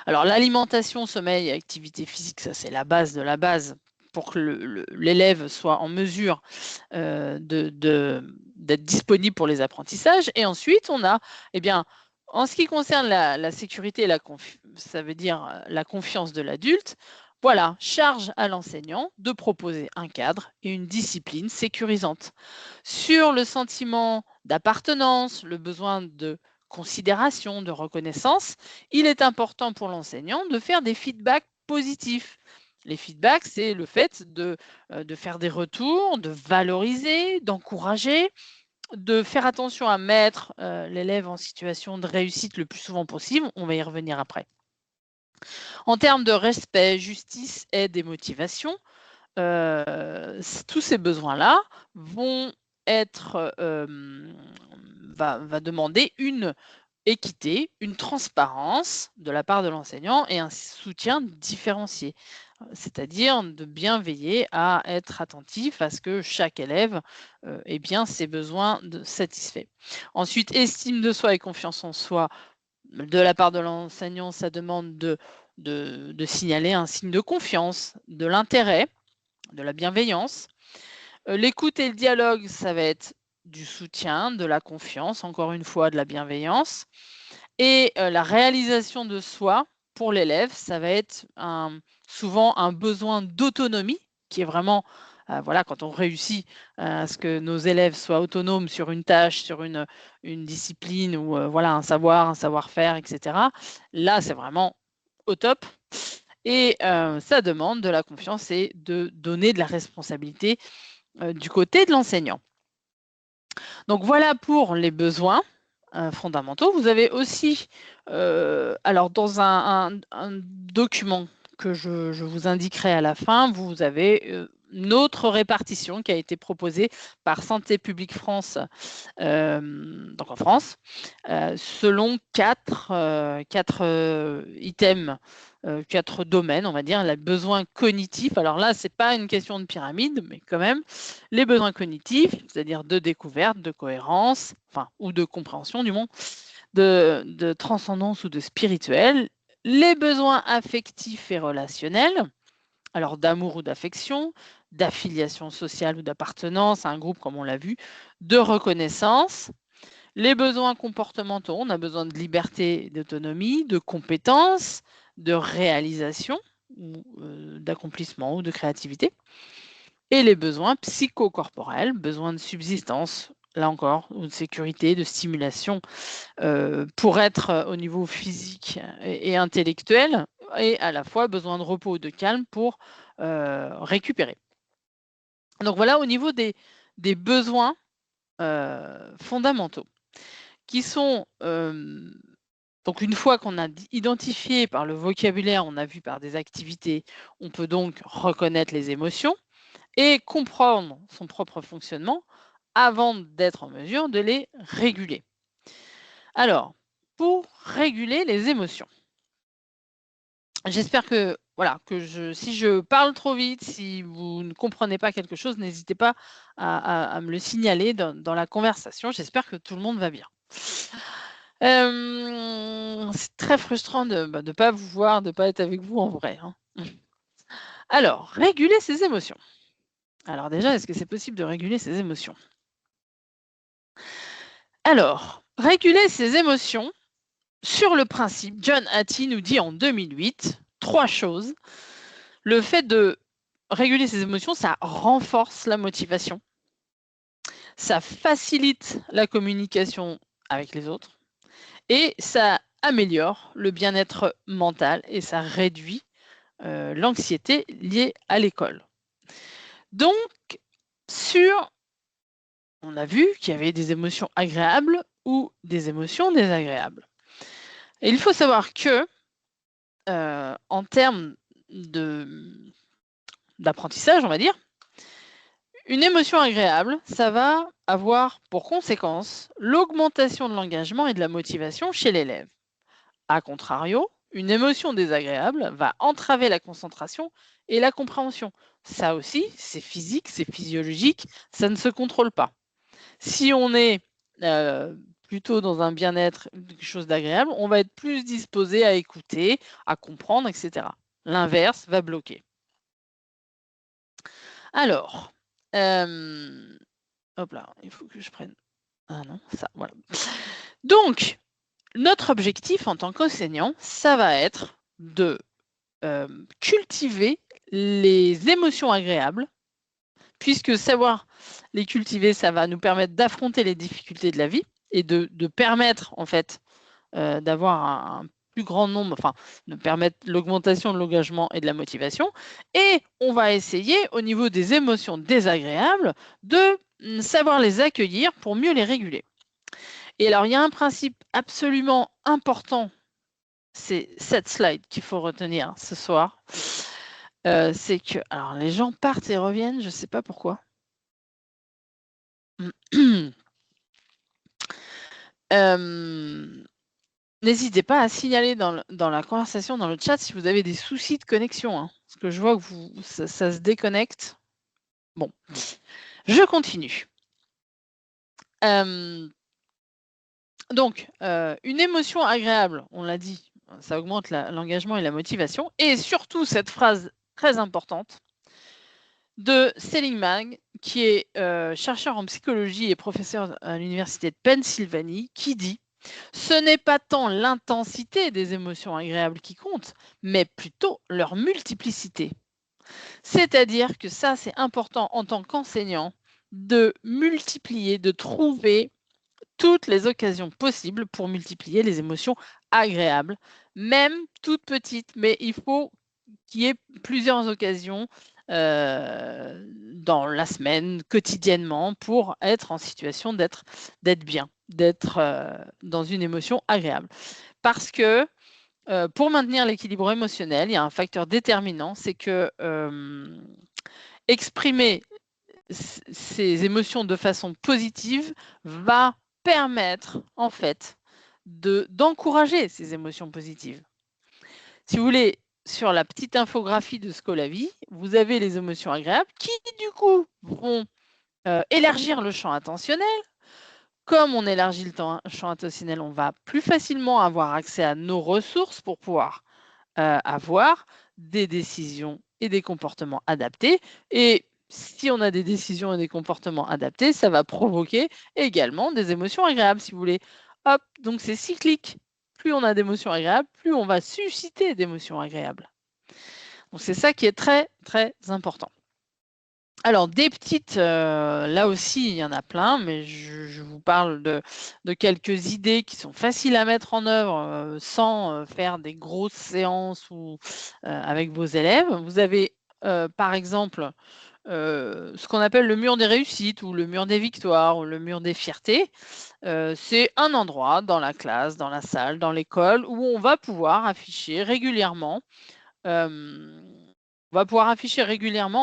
Alors l'alimentation, sommeil et activité physique, ça c'est la base de la base pour que l'élève soit en mesure d'être disponible pour les apprentissages. Et ensuite, on a, eh bien, en ce qui concerne la sécurité, ça veut dire la confiance de l'adulte, voilà, charge à l'enseignant de proposer un cadre et une discipline sécurisante. Sur le sentiment d'appartenance, le besoin de considération, de reconnaissance, il est important pour l'enseignant de faire des feedbacks positifs. Les feedbacks, c'est le fait de faire des retours, de valoriser, d'encourager, de faire attention à mettre l'élève en situation de réussite le plus souvent possible. On va y revenir après. En termes de respect, justice, aide et motivation, tous ces besoins-là vont être, va demander une équité, une transparence de la part de l'enseignant et un soutien différencié. C'est-à-dire de bien veiller à être attentif à ce que chaque élève ait bien ses besoins satisfaits. Ensuite, estime de soi et confiance en soi de la part de l'enseignant, ça demande de signaler un signe de confiance, de l'intérêt, de la bienveillance. L'écoute et le dialogue, ça va être du soutien, de la confiance, encore une fois de la bienveillance. Et la réalisation de soi pour l'élève, ça va être souvent un besoin d'autonomie qui est vraiment, voilà, quand on réussit à ce que nos élèves soient autonomes sur une tâche, sur une discipline ou voilà, un savoir, un savoir-faire, etc. Là, c'est vraiment au top. Et ça demande de la confiance et de donner de la responsabilité du côté de l'enseignant. Donc voilà pour les besoins fondamentaux. Vous avez aussi, alors dans un document que je vous indiquerai à la fin, vous avez une autre répartition qui a été proposée par Santé publique France, donc en France, selon quatre items, 4 domaines, on va dire, les besoins cognitifs. Alors là, c'est pas une question de pyramide, mais quand même, les besoins cognitifs, c'est-à-dire de découverte, de cohérence, enfin, ou de compréhension du monde, de transcendance ou de spirituel, les besoins affectifs et relationnels, alors d'amour ou d'affection, d'affiliation sociale ou d'appartenance à un groupe, comme on l'a vu, de reconnaissance, Les besoins comportementaux, on a besoin de liberté, d'autonomie, de compétences, de réalisation, ou d'accomplissement ou de créativité. Et les besoins psychocorporels, besoins de subsistance, là encore, ou de sécurité, de stimulation, pour être au niveau physique et intellectuel, et à la fois besoin de repos, de calme pour récupérer. Donc voilà au niveau des besoins fondamentaux qui sont donc une fois qu'on a identifié par le vocabulaire, on a vu par des activités, on peut donc reconnaître les émotions et comprendre son propre fonctionnement avant d'être en mesure de les réguler. Alors, pour réguler les émotions, j'espère que, voilà, si je parle trop vite, si vous ne comprenez pas quelque chose, n'hésitez pas à me le signaler dans la conversation. J'espère que tout le monde va bien. C'est très frustrant de ne pas vous voir, de ne pas être avec vous en vrai, hein. Alors, réguler ses émotions. Alors déjà, est-ce que c'est possible de réguler ses émotions? Alors, réguler ses émotions, sur le principe, John Hattie nous dit en 2008 3 choses. Le fait de réguler ses émotions, ça renforce la motivation. Ça facilite la communication avec les autres et ça améliore le bien-être mental et ça réduit l'anxiété liée à l'école. Donc, on a vu qu'il y avait des émotions agréables ou des émotions désagréables. Et il faut savoir que, en termes d'apprentissage, on va dire, une émotion agréable, ça va avoir pour conséquence l'augmentation de l'engagement et de la motivation chez l'élève. A contrario, une émotion désagréable va entraver la concentration et la compréhension. Ça aussi, c'est physique, c'est physiologique, ça ne se contrôle pas. Si on est plutôt dans un bien-être, quelque chose d'agréable, on va être plus disposé à écouter, à comprendre, etc. L'inverse va bloquer. Alors, hop là, il faut que je prenne. Ah non, ça, voilà. Donc, notre objectif en tant qu'enseignant, ça va être de cultiver les émotions agréables, puisque savoir les cultiver, ça va nous permettre d'affronter les difficultés de la vie et de permettre, en fait, d'avoir un plus grand nombre, enfin, de permettre l'augmentation de l'engagement et de la motivation. Et on va essayer, au niveau des émotions désagréables, de savoir les accueillir pour mieux les réguler. Et alors, il y a un principe absolument important, c'est cette slide qu'il faut retenir ce soir. C'est que, alors les gens partent et reviennent, je ne sais pas pourquoi. N'hésitez pas à signaler dans la conversation, dans le chat, si vous avez des soucis de connexion, hein, parce que je vois que ça se déconnecte. Bon, je continue. Donc, une émotion agréable, on l'a dit, ça augmente l'engagement et la motivation. Et surtout, cette phrase très importante de Seligman, qui est chercheur en psychologie et professeur à l'université de Pennsylvanie, qui dit « Ce n'est pas tant l'intensité des émotions agréables qui compte, mais plutôt leur multiplicité. » C'est-à-dire que ça, c'est important en tant qu'enseignant de multiplier, de trouver toutes les occasions possibles pour multiplier les émotions agréables, même toutes petites, mais il faut qu'il y ait plusieurs occasions dans la semaine, quotidiennement, pour être en situation d'être bien, d'être dans une émotion agréable. Parce que pour maintenir l'équilibre émotionnel, il y a un facteur déterminant, c'est que exprimer ces émotions de façon positive va permettre en fait d'encourager ces émotions positives. Si vous voulez, sur la petite infographie de Scolavi, vous avez les émotions agréables qui, du coup, vont élargir le champ attentionnel. Comme on élargit le champ attentionnel, on va plus facilement avoir accès à nos ressources pour pouvoir avoir des décisions et des comportements adaptés. Et si on a des décisions et des comportements adaptés, ça va provoquer également des émotions agréables, si vous voulez. Hop, donc c'est cyclique. Plus on a d'émotions agréables, plus on va susciter d'émotions agréables. Donc c'est ça qui est très, très important. Alors des petites, là aussi il y en a plein, mais je vous parle de quelques idées qui sont faciles à mettre en œuvre, sans, faire des grosses séances ou, avec vos élèves. Vous avez, par exemple, ce qu'on appelle le mur des réussites ou le mur des victoires ou le mur des fiertés. C'est un endroit dans la classe, dans la salle, dans l'école où on va pouvoir afficher régulièrement, en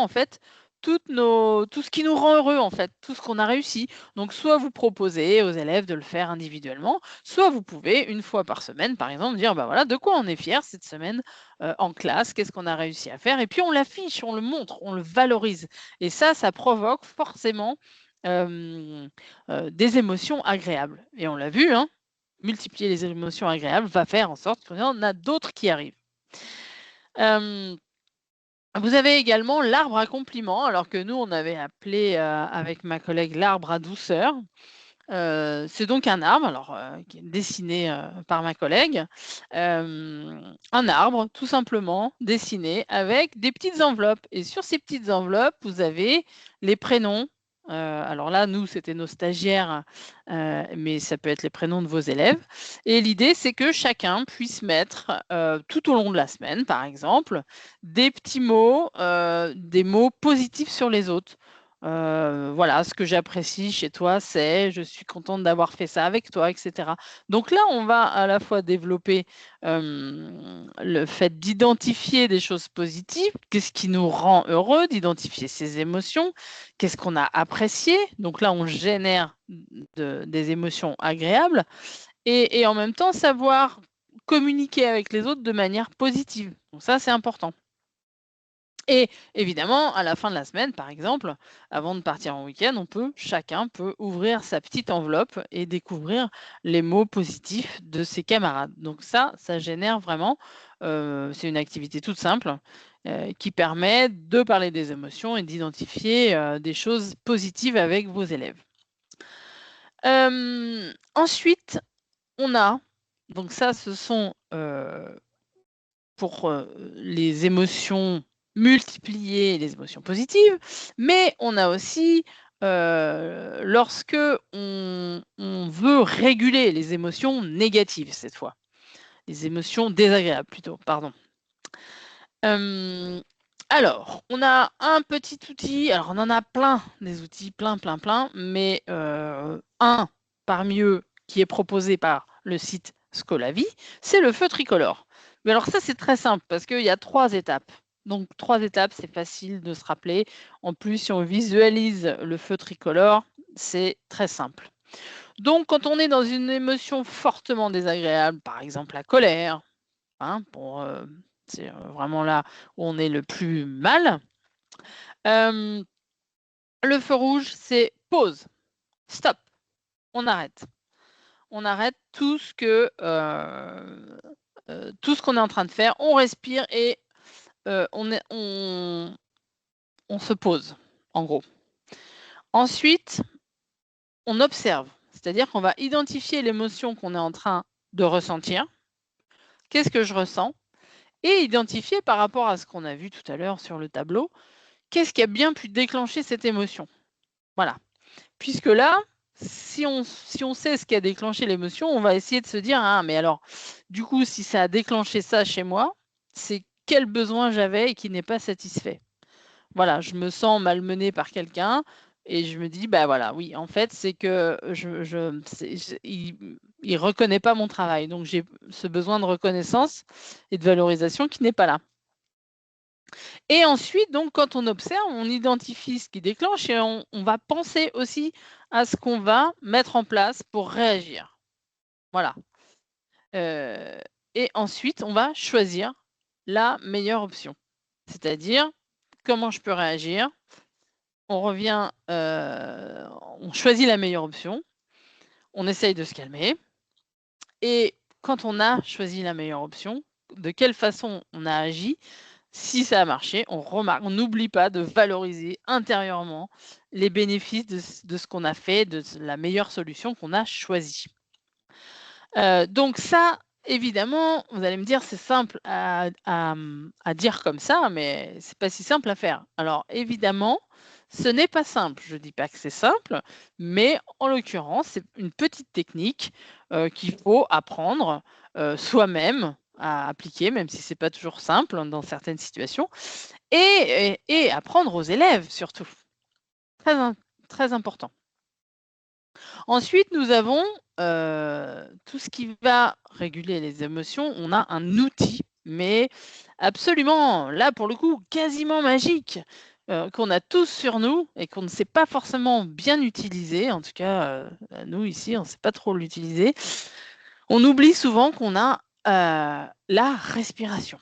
fait, tout ce qui nous rend heureux, en fait, tout ce qu'on a réussi. Donc soit vous proposez aux élèves de le faire individuellement, soit vous pouvez une fois par semaine, par exemple, dire: «Bah, voilà, de quoi on est fier cette semaine, en classe, qu'est-ce qu'on a réussi à faire?» et puis on l'affiche, on le montre, on le valorise et ça provoque forcément, des émotions agréables et on l'a vu, hein, multiplier les émotions agréables va faire en sorte qu'il y en a d'autres qui arrivent. Hem Vous avez également l'arbre à compliments, alors que nous, on avait appelé, avec ma collègue l'arbre à douceur. C'est donc un arbre, alors, qui est dessiné, par ma collègue. Un arbre, tout simplement, dessiné avec des petites enveloppes et sur ces petites enveloppes, vous avez les prénoms. Alors là, nous, c'était nos stagiaires, mais ça peut être les prénoms de vos élèves et l'idée, c'est que chacun puisse mettre, tout au long de la semaine, par exemple, des petits mots, des mots positifs sur les autres. Voilà, ce que j'apprécie chez toi, c'est: «Je suis contente d'avoir fait ça avec toi» et cetera. Donc là, on va à la fois développer, le fait d'identifier des choses positives, qu'est-ce qui nous rend heureux, d'identifier ses émotions, qu'est-ce qu'on a apprécié. Donc là, on génère des émotions agréables et en même temps savoir communiquer avec les autres de manière positive. Donc ça, c'est important. Et évidemment, à la fin de la semaine, par exemple, avant de partir en week-end, chacun peut ouvrir sa petite enveloppe et découvrir les mots positifs de ses camarades. Donc ça génère vraiment, c'est une activité toute simple, qui permet de parler des émotions et d'identifier, des choses positives avec vos élèves. Ensuite, on a donc ça, ce sont, pour, les émotions multipliées, les émotions positives, mais on a aussi, lorsque on veut réguler les émotions négatives cette fois, les émotions désagréables plutôt, pardon. Hem, alors, on a un petit outil, alors on en a plein des outils, plein, plein, plein, mais un parmi eux qui est proposé par le site Scolavi, c'est le feu tricolore. Mais alors ça, c'est très simple parce qu'il y a 3 étapes. Donc 3 étapes, c'est facile de se rappeler. En plus, si on visualise le feu tricolore, c'est très simple. Donc quand on est dans une émotion fortement désagréable, par exemple la colère, hein, c'est, vraiment là où on est le plus mal. Hem, le feu rouge, c'est pause, stop, on arrête. On arrête tout ce qu'on est en train de faire, on respire et on se pose, en gros. Ensuite, on observe, c'est-à-dire qu'on va identifier l'émotion qu'on est en train de ressentir. Qu'est-ce que je ressens? Et identifier par rapport à ce qu'on a vu tout à l'heure sur le tableau, qu'est-ce qui a bien pu déclencher cette émotion? Voilà. Puisque là, si on sait ce qui a déclenché l'émotion, on va essayer de se dire: «Ah mais alors, du coup, si ça a déclenché ça chez moi, c'est quel besoin j'avais et qui n'est pas satisfait?» Voilà, je me sens malmenée par quelqu'un et je me dis: «Bah, voilà, oui, en fait, c'est que je c'est je il reconnaît pas mon travail, donc j'ai ce besoin de reconnaissance et de valorisation qui n'est pas là». Et ensuite, donc, quand on observe, on identifie ce qui déclenche et on va penser aussi à ce qu'on va mettre en place pour réagir. Voilà. Heu et ensuite, on va choisir la meilleure option. C'est-à-dire, comment je peux réagir? On revient, on choisit la meilleure option, on essaye de se calmer et quand on a choisi la meilleure option, de quelle façon on a agi? Si ça a marché, on n'oublie pas de valoriser intérieurement les bénéfices de ce qu'on a fait, de la meilleure solution qu'on a choisie. Donc ça, évidemment, vous allez me dire, c'est simple à dire comme ça, mais c'est pas si simple à faire. Alors évidemment, ce n'est pas simple. Je dis pas que c'est simple, mais en l'occurrence, c'est une petite technique, qu'il faut apprendre, soi-même à appliquer, même si c'est pas toujours simple, hein, dans certaines situations et apprendre aux élèves surtout. Très important. Ensuite, nous avons, tout ce qui va réguler les émotions. On a un outil, mais absolument, là, pour le coup, quasiment magique, qu'on a tous sur nous et qu'on ne sait pas forcément bien utiliser. En tout cas, nous ici, on ne sait pas trop l'utiliser. On oublie souvent qu'on a, la respiration.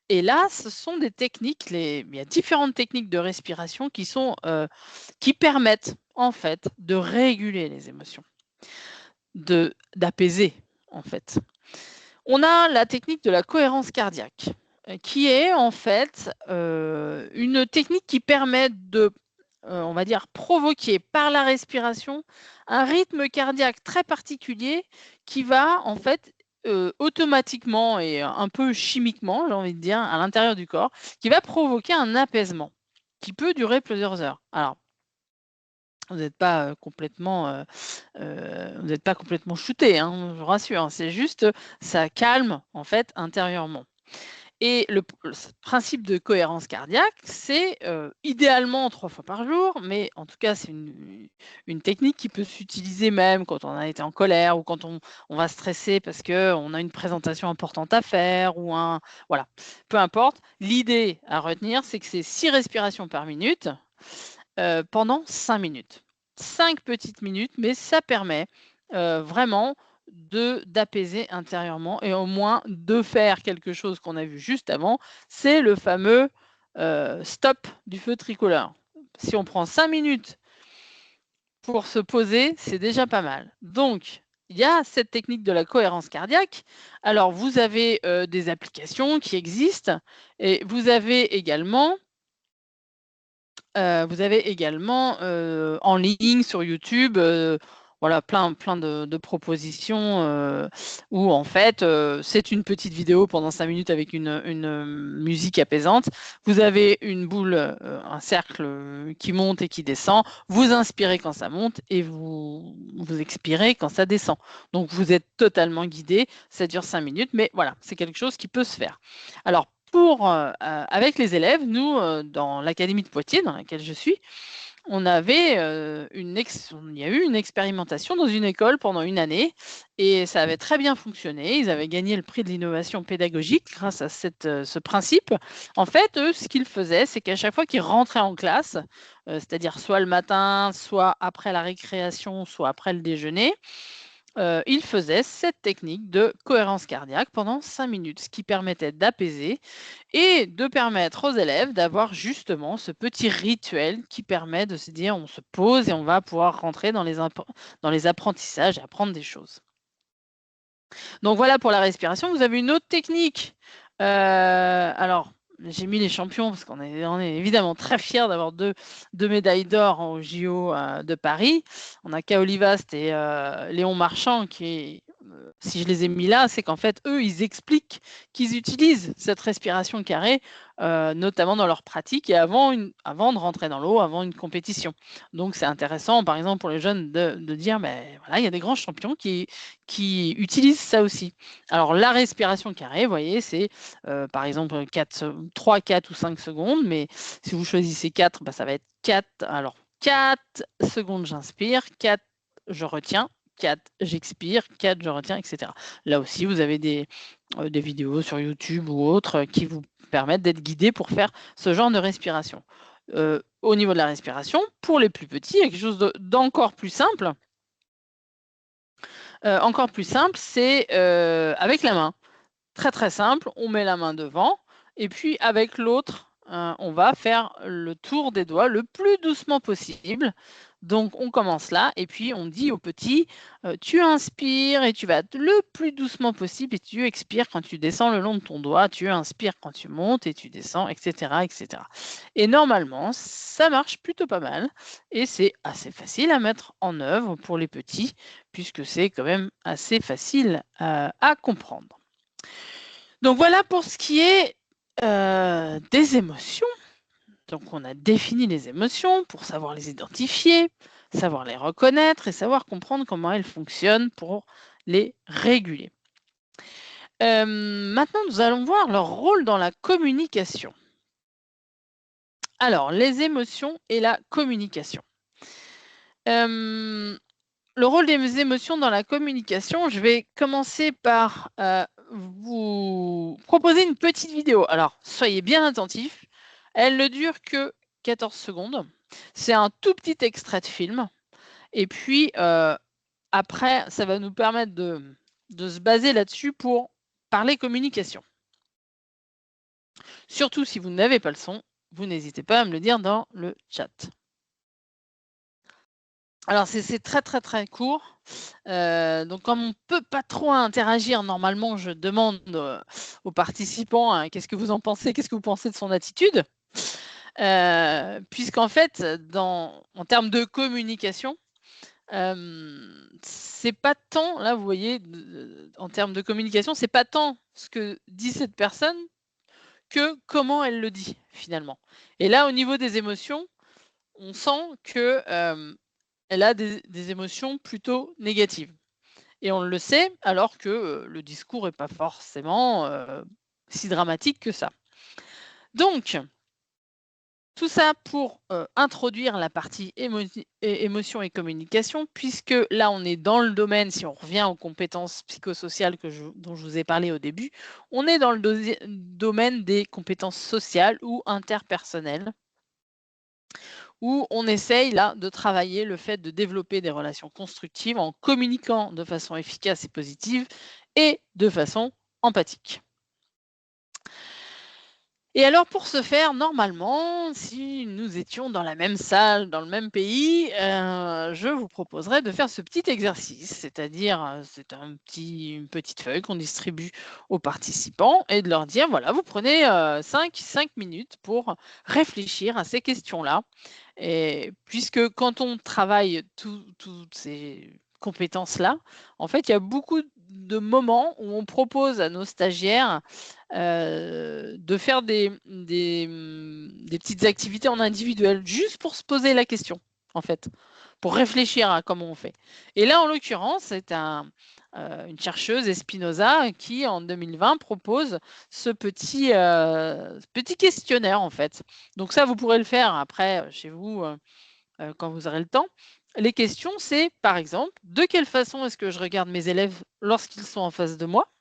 Et là, ce sont des techniques, il y a différentes techniques de respiration qui permettent, en fait, de réguler les émotions, d'apaiser, en fait. On a la technique de la cohérence cardiaque, qui est, en fait, une technique qui permet de, on va dire, provoquer par la respiration un rythme cardiaque très particulier qui va, en fait, automatiquement et un peu chimiquement, j'ai envie de dire, à l'intérieur du corps, qui va provoquer un apaisement qui peut durer plusieurs heures. Alors, vous n'êtes pas complètement, vous n'êtes pas complètement shooté, hein, je vous rassure. C'est juste, ça calme en fait intérieurement. Et le principe de cohérence cardiaque, c'est idéalement 3 fois par jour, mais en tout cas, c'est une technique qui peut s'utiliser même quand on a été en colère ou quand on va stresser parce qu'on a une présentation importante à faire ou voilà, peu importe. L'idée à retenir, c'est que c'est 6 respirations par minute pendant 5 minutes. 5 petites minutes, mais ça permet vraiment d'apaiser intérieurement et au moins de faire quelque chose qu'on a vu juste avant, c'est le fameux stop du feu tricolore. Si on prend 5 minutes pour se poser, c'est déjà pas mal. Donc, il y a cette technique de la cohérence cardiaque. Alors, vous avez des applications qui existent et vous avez également en ligne sur YouTube, voilà, plein de propositions, où en fait, c'est une petite vidéo pendant 5 minutes avec une musique apaisante. Vous avez une boule, un cercle, qui monte et qui descend. Vous inspirez quand ça monte et vous expirez quand ça descend. Donc vous êtes totalement guidé. Ça dure 5 minutes, mais voilà, c'est quelque chose qui peut se faire. Alors avec les élèves, nous, dans l'académie de Poitiers, dans laquelle je suis, il y a eu une expérimentation dans une école pendant une année et ça avait très bien fonctionné. Ils avaient gagné le prix de l'innovation pédagogique grâce à ce principe. En fait, eux, ce qu'ils faisaient, c'est qu'à chaque fois qu'ils rentraient en classe, c'est-à-dire soit le matin, soit après la récréation, soit après le déjeuner, il faisait cette technique de cohérence cardiaque pendant 5 minutes, ce qui permettait d'apaiser et de permettre aux élèves d'avoir justement ce petit rituel qui permet de se dire on se pose et on va pouvoir rentrer dans les apprentissages et apprendre des choses. Donc voilà pour la respiration. Vous avez une autre technique. Alors, j'ai mis les champions parce qu'on est évidemment très fiers d'avoir deux médailles d'or au JO de Paris. On a Kaoli Vast et Léon Marchand qui, si je les ai mis là, c'est qu'en fait, eux, ils expliquent qu'ils utilisent cette respiration carrée, notamment dans leur pratique et avant de rentrer dans l'eau, avant une compétition. Donc, c'est intéressant, par exemple, pour les jeunes de dire, ben voilà, il y a des grands champions qui utilisent ça aussi. Alors, la respiration carrée, vous voyez, c'est par exemple 3, 4 ou 5 secondes, mais si vous choisissez 4, bah, ça va être 4. Alors, 4 secondes, j'inspire, 4, je retiens, 4, j'expire, 4, je retiens, etc. Là aussi, vous avez des vidéos sur YouTube ou autres qui vous permettent d'être guidés pour faire ce genre de respiration. Au niveau de la respiration, pour les plus petits, il y a quelque chose d'encore plus simple. Encore plus simple, c'est avec la main. Très, très simple, on met la main devant et puis avec l'autre, on va faire le tour des doigts le plus doucement possible Donc, on commence là et puis on dit au petit, tu inspires et tu vas le plus doucement possible et tu expires quand tu descends le long de ton doigt, tu inspires quand tu montes et tu descends, et cetera, et cetera. Et normalement, ça marche plutôt pas mal et c'est assez facile à mettre en œuvre pour les petits puisque c'est quand même assez facile, à comprendre. Donc voilà pour ce qui est, des émotions. Donc on a défini les émotions pour savoir les identifier, savoir les reconnaître et savoir comprendre comment elles fonctionnent pour les réguler. Maintenant, nous allons voir leur rôle dans la communication. Alors, les émotions et la communication. Le rôle des émotions dans la communication, je vais commencer par, vous proposer une petite vidéo. Alors, soyez bien attentifs, elle ne dure que 14 secondes. C'est un tout petit extrait de film et puis, après, ça va nous permettre de se baser là-dessus pour parler communication. Surtout si vous n'avez pas le son, vous n'hésitez pas à me le dire dans le chat. Alors c'est très, très, très court, donc comme on ne peut pas trop interagir, normalement, je demande, aux participants, hein: «Qu'est-ce que vous en pensez? Qu'est-ce que vous pensez de son attitude?» Puisqu'en fait, en termes de communication, c'est pas tant là, vous voyez, en termes de communication, c'est pas tant ce que dit cette personne que comment elle le dit, finalement. Et là, au niveau des émotions, on sent que, elle a des émotions plutôt négatives et on le sait alors que, le discours est pas forcément, si dramatique que ça. Donc tout ça pour, introduire la partie émotion et communication puisque là, on est dans le domaine, si on revient aux compétences psychosociales dont je vous ai parlé au début, on est dans le domaine des compétences sociales ou interpersonnelles où on essaye là de travailler le fait de développer des relations constructives en communiquant de façon efficace et positive et de façon empathique. Et alors pour ce faire, normalement, si nous étions dans la même salle, dans le même pays, je vous proposerais de faire ce petit exercice, c'est-à-dire, c'est une petite feuille qu'on distribue aux participants et de leur dire: «Voilà, vous prenez, 5 minutes pour réfléchir à ces questions-là». Et puisque quand on travaille toutes ces compétences-là, en fait, il y a beaucoup de moments où on propose à nos stagiaires, de faire des petites activités en individuel, juste pour se poser la question, en fait, pour réfléchir à comment on fait. Et là, en l'occurrence, c'est une chercheuse, Espinosa, qui, en 2020, propose ce petit questionnaire, en fait. Donc ça, vous pourrez le faire après, chez vous, quand vous aurez le temps. Les questions, c'est, par exemple: «De quelle façon est-ce que je regarde mes élèves lorsqu'ils sont en face de moi?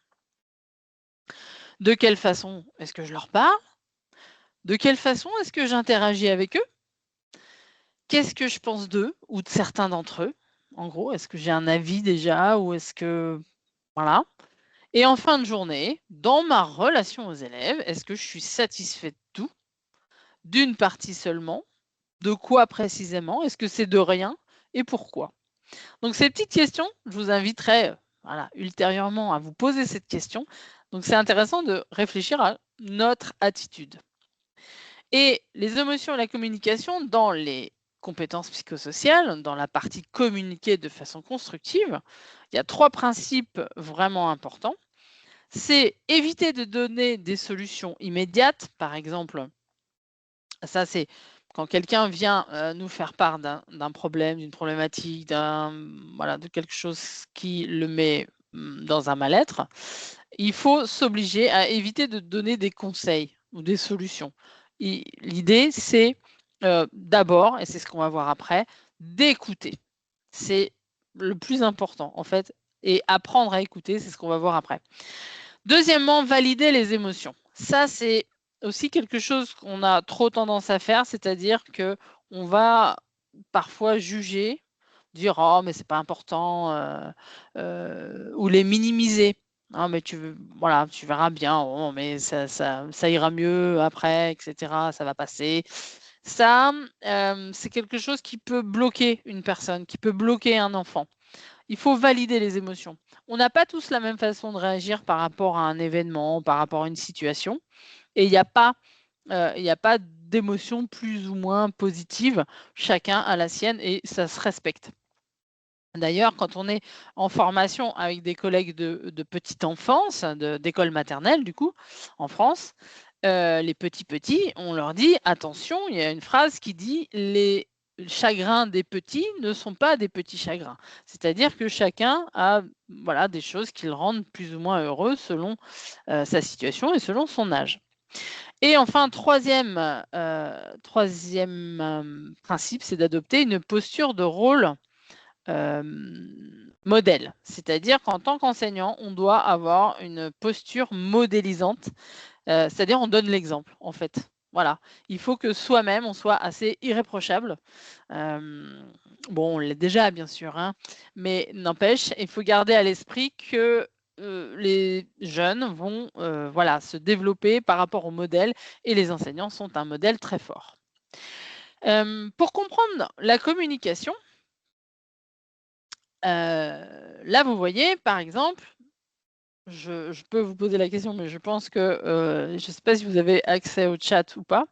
De quelle façon est-ce que je leur parle? De quelle façon est-ce que j'interagis avec eux? Qu'est-ce que je pense d'eux ou de certains d'entre eux?» En gros, est-ce que j'ai un avis déjà ou est-ce que voilà. Et en fin de journée, dans ma relation aux élèves, est-ce que je suis satisfaite de tout? D'une partie seulement? De quoi précisément? Est-ce que c'est de rien? Et pourquoi? Donc ces petites questions, je vous inviterai, voilà, ultérieurement à vous poser cette question. Donc c'est intéressant de réfléchir à notre attitude. Et les émotions et la communication dans les compétences psychosociales, dans la partie communiquer de façon constructive, il y a 3 principes vraiment importants. C'est éviter de donner des solutions immédiates. Par exemple, ça c'est quand quelqu'un vient, nous faire part d'un problème, d'une problématique, voilà, de quelque chose qui le met, dans un mal-être. Il faut s'obliger à éviter de donner des conseils ou des solutions. L'idée, c'est, d'abord, et c'est ce qu'on va voir après, d'écouter. C'est le plus important, en fait, et apprendre à écouter, c'est ce qu'on va voir après. Deuxièmement, valider les émotions. Ça, c'est aussi quelque chose qu'on a trop tendance à faire, c'est-à-dire que on va parfois juger, dire: «Oh mais c'est pas important», ou les minimiser. «Ah mais voilà, tu verras bien, oh mais ça ira mieux après et cetera, ça va passer». Ça, c'est quelque chose qui peut bloquer une personne, qui peut bloquer un enfant. Il faut valider les émotions. On n'a pas tous la même façon de réagir par rapport à un événement, par rapport à une situation et il n'y a pas d'émotion plus ou moins positive. Chacun a la sienne et ça se respecte. D'ailleurs, quand on est en formation avec des collègues de petite enfance, d'école maternelle du coup, en France, les petits, on leur dit: «Attention», il y a une phrase qui dit: «Les chagrins des petits ne sont pas des petits chagrins». C'est-à-dire que chacun a, voilà, des choses qui le rendent plus ou moins heureux selon, sa situation et selon son âge. Et enfin, troisième principe, c'est d'adopter une posture de rôle modèle. C'est-à-dire qu'en tant qu'enseignant, on doit avoir une posture modélisante, c'est-à-dire on donne l'exemple, en fait. Voilà, il faut que soi-même, on soit assez irréprochable. Bon, on l'est déjà, bien sûr, hein, mais n'empêche, il faut garder à l'esprit que, les jeunes vont, voilà, se développer par rapport au modèle et les enseignants sont un modèle très fort. Pour comprendre la communication, là, vous voyez, par exemple, je peux vous poser la question, mais je pense que, je ne sais pas si vous avez accès au chat ou pas,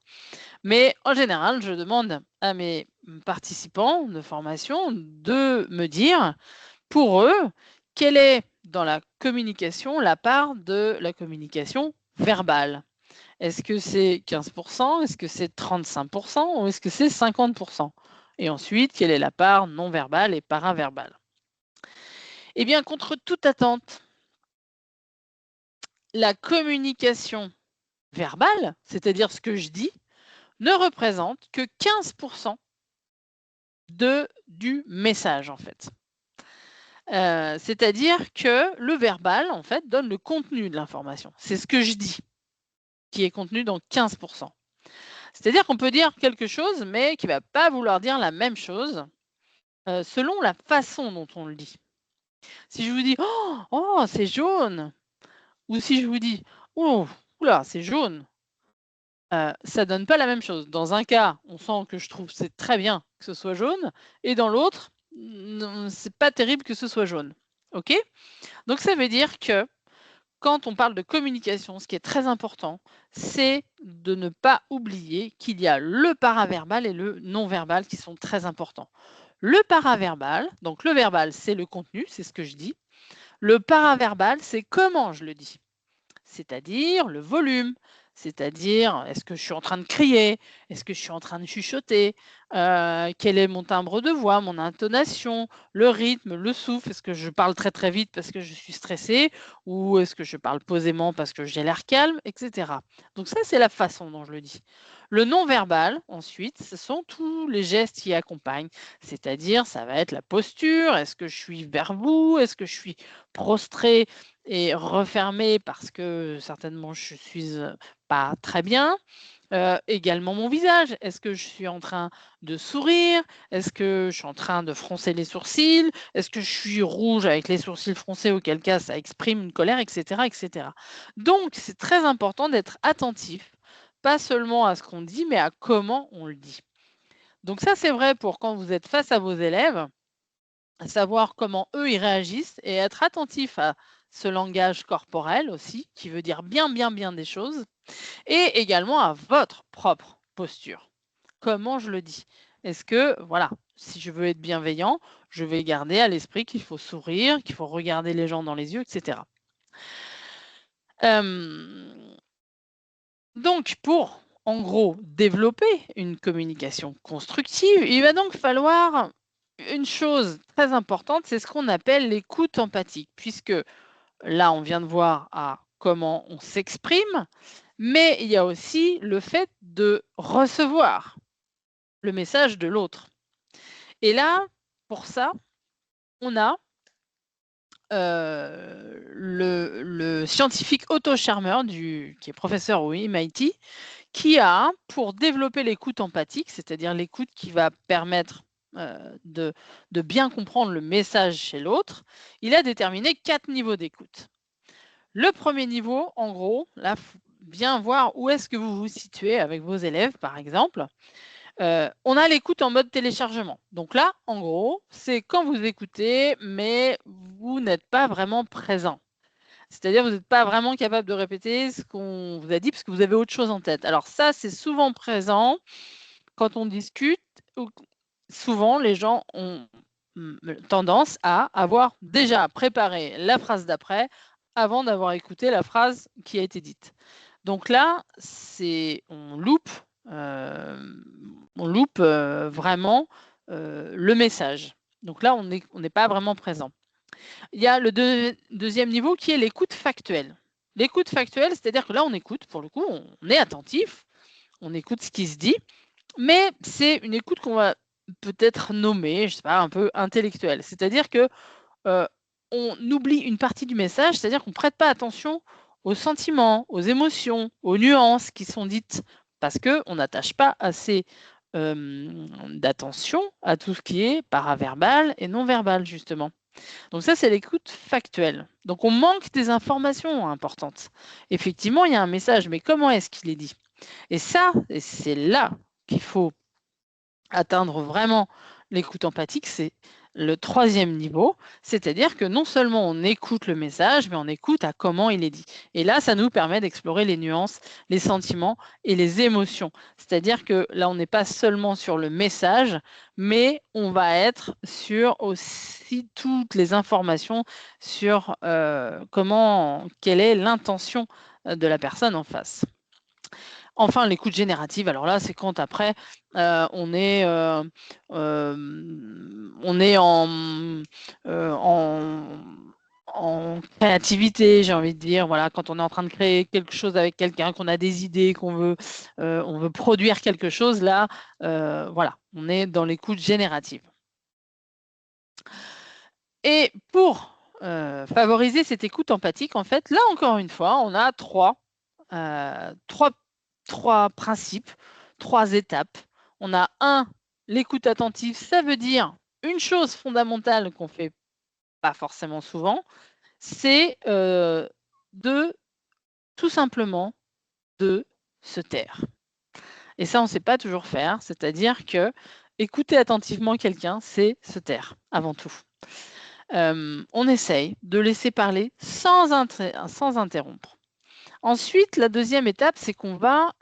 mais en général, je demande à mes participants de formation de me dire, pour eux, quelle est dans la communication la part de la communication verbale? Est-ce que c'est 15? Est-ce que c'est 35? Ou est-ce que c'est 50? Et ensuite, quelle est la part non verbale et paraverbale? Eh bien, contre toute attente, la communication verbale, c'est-à-dire ce que je dis, ne représente que 15% du message, en fait. C'est-à-dire que le verbal, en fait, donne le contenu de l'information. C'est ce que je dis qui est contenu dans 15%. C'est-à-dire qu'on peut dire quelque chose, mais qui ne va pas vouloir dire la même chose selon la façon dont on le dit. Si je vous dis oh c'est jaune, ou si je vous dis oh oula, c'est jaune, ça donne pas la même chose. Dans un cas, on sent que je trouve c'est très bien que ce soit jaune, et dans l'autre, non, c'est pas terrible que ce soit jaune. OK? Donc ça veut dire que quand on parle de communication, ce qui est très important, c'est de ne pas oublier qu'il y a le paraverbal et le non-verbal qui sont très importants. Le paraverbal, donc le verbal, c'est le contenu, c'est ce que je dis. Le paraverbal, c'est comment je le dis. C'est-à-dire le volume, c'est-à-dire est-ce que je suis en train de crier, est-ce que je suis en train de chuchoter, quel est mon timbre de voix, mon intonation, le rythme, le souffle, est-ce que je parle très très vite parce que je suis stressée ou est-ce que je parle posément parce que j'ai l'air calme, etc. Donc ça, c'est la façon dont je le dis. Le non-verbal, ensuite, ce sont tous les gestes qui accompagnent, c'est-à-dire ça va être la posture, est-ce que je suis vers vous, est-ce que je suis prostrée et refermée parce que certainement je suis, pas très bien. Également mon visage. Est-ce que je suis en train de sourire? Est-ce que je suis en train de froncer les sourcils? Est-ce que je suis rouge avec les sourcils froncés, auquel cas ça exprime une colère, et cetera, et cetera. Donc c'est très important d'être attentif, pas seulement à ce qu'on dit, mais à comment on le dit. Donc ça, c'est vrai pour quand vous êtes face à vos élèves, savoir comment eux, ils réagissent et être attentif à ce langage corporel aussi, qui veut dire bien des choses, et également à votre propre posture. Comment je le dis? Est-ce que, voilà, si je veux être bienveillant, je vais garder à l'esprit qu'il faut sourire, qu'il faut regarder les gens dans les yeux, etc. Donc, pour, en gros, développer une communication constructive, il va donc falloir une chose très importante, c'est ce qu'on appelle l'écoute empathique, puisque là, on vient de voir comment on s'exprime, mais il y a aussi le fait de recevoir le message de l'autre. Et là, pour ça, on a le scientifique Otto Scharmer, qui est professeur au MIT, qui a, pour développer l'écoute empathique, c'est-à-dire l'écoute qui va permettre de bien comprendre le message chez l'autre, il a déterminé 4 niveaux d'écoute. Le premier niveau, en gros, là, faut bien voir où est-ce que vous vous situez avec vos élèves, par exemple. On a l'écoute en mode téléchargement. Donc là, en gros, c'est quand vous écoutez, mais vous n'êtes pas vraiment présent. C'est-à-dire vous n'êtes pas vraiment capable de répéter ce qu'on vous a dit parce que vous avez autre chose en tête. Alors ça, c'est souvent présent quand on discute. Souvent, les gens ont tendance à avoir déjà préparé la phrase d'après avant d'avoir écouté la phrase qui a été dite. Donc là, on loupe vraiment le message. Donc là, on n'est pas vraiment présent. Il y a le deuxième niveau qui est l'écoute factuelle. L'écoute factuelle, c'est-à-dire que là, on écoute, pour le coup, on est attentif, on écoute ce qui se dit, mais c'est une écoute qu'on va peut-être nommer, je sais pas, un peu intellectuelle. C'est-à-dire que on oublie une partie du message, c'est-à-dire qu'on ne prête pas attention aux sentiments, aux émotions, aux nuances qui sont dites, parce qu'on n'attache pas assez d'attention à tout ce qui est paraverbal et non-verbal, justement. Donc ça, c'est l'écoute factuelle. Donc on manque des informations importantes. Effectivement, il y a un message, mais comment est-ce qu'il est dit? Et c'est là qu'il faut atteindre vraiment l'écoute empathique, c'est le troisième niveau, c'est-à-dire que non seulement on écoute le message, mais on écoute à comment il est dit. Et là, ça nous permet d'explorer les nuances, les sentiments et les émotions. C'est-à-dire que là, on n'est pas seulement sur le message, mais on va être sur aussi toutes les informations sur quelle est l'intention de la personne en face. Enfin, l'écoute générative, alors là, c'est quand après, on est en créativité, j'ai envie de dire, voilà, quand on est en train de créer quelque chose avec quelqu'un, qu'on a des idées, on veut produire quelque chose, là, voilà, on est dans l'écoute générative. Et pour favoriser cette écoute empathique, en fait, là, encore une fois, on a trois principes, 3 étapes. On a l'écoute attentive, ça veut dire une chose fondamentale qu'on ne fait pas forcément souvent, c'est tout simplement de se taire. Et ça, on ne sait pas toujours faire, c'est-à-dire que écouter attentivement quelqu'un, c'est se taire avant tout. On essaye de laisser parler sans interrompre. Ensuite, la deuxième étape, c'est qu'on va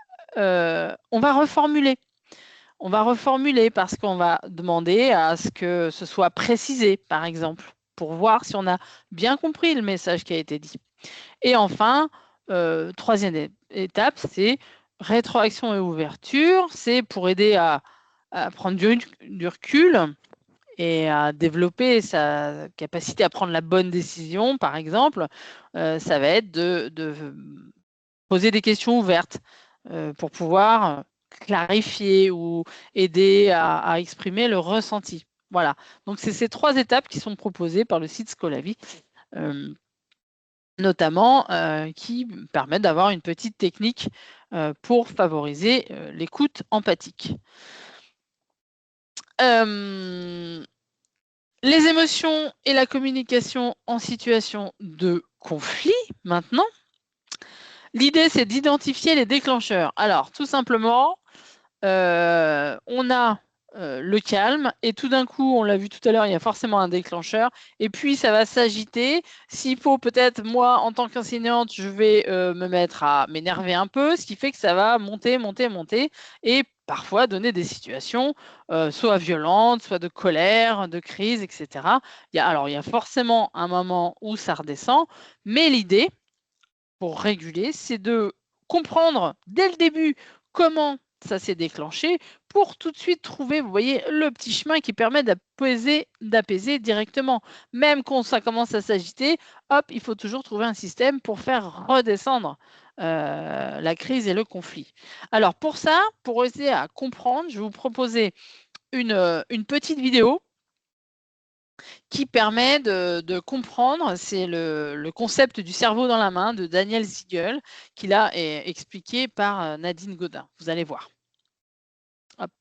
reformuler. On va reformuler parce qu'on va demander à ce que ce soit précisé, par exemple, pour voir si on a bien compris le message qui a été dit. Et enfin, troisième étape, c'est rétroaction et ouverture. C'est pour aider à prendre du recul et à développer sa capacité à prendre la bonne décision, par exemple. Ça va être de poser des questions ouvertes pour pouvoir clarifier ou aider à exprimer le ressenti. Voilà, donc c'est ces 3 étapes qui sont proposées par le site Scholavie, notamment qui permettent d'avoir une petite technique pour favoriser l'écoute empathique. Les émotions et la communication en situation de conflit, maintenant. L'idée, c'est d'identifier les déclencheurs. Alors, tout simplement, on a le calme et tout d'un coup, on l'a vu tout à l'heure, il y a forcément un déclencheur et puis ça va s'agiter. S'il faut peut-être, moi, en tant qu'enseignante, je vais me mettre à m'énerver un peu, ce qui fait que ça va monter et parfois donner des situations soit violentes, soit de colère, de crise, etc. Il y a forcément un moment où ça redescend, mais l'idée, pour réguler, c'est de comprendre dès le début comment ça s'est déclenché pour tout de suite trouver, vous voyez, le petit chemin qui permet d'apaiser directement. Même quand ça commence à s'agiter, hop, il faut toujours trouver un système pour faire redescendre la crise et le conflit. Alors pour ça, pour essayer à comprendre, je vais vous proposer une petite vidéo qui permet de comprendre, c'est le concept du cerveau dans la main de Daniel Siegel, qui là est expliqué par Nadine Godin. Vous allez voir. Hop.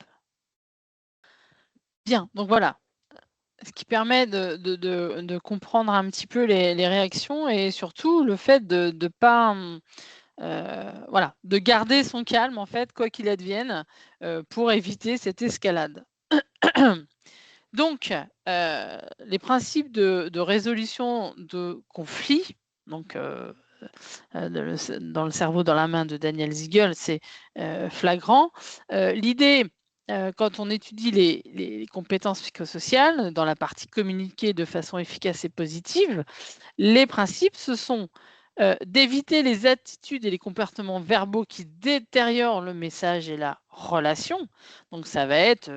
Bien, donc voilà. Ce qui permet de comprendre un petit peu les réactions et surtout le fait de ne pas voilà, de garder son calme, en fait, quoi qu'il advienne, pour éviter cette escalade. Donc, les principes de résolution de conflits, donc, dans le cerveau dans la main de Daniel Siegel, c'est flagrant. L'idée, quand on étudie les compétences psychosociales, dans la partie communiquer de façon efficace et positive, les principes, ce sont d'éviter les attitudes et les comportements verbaux qui détériorent le message et la relation. Donc ça va être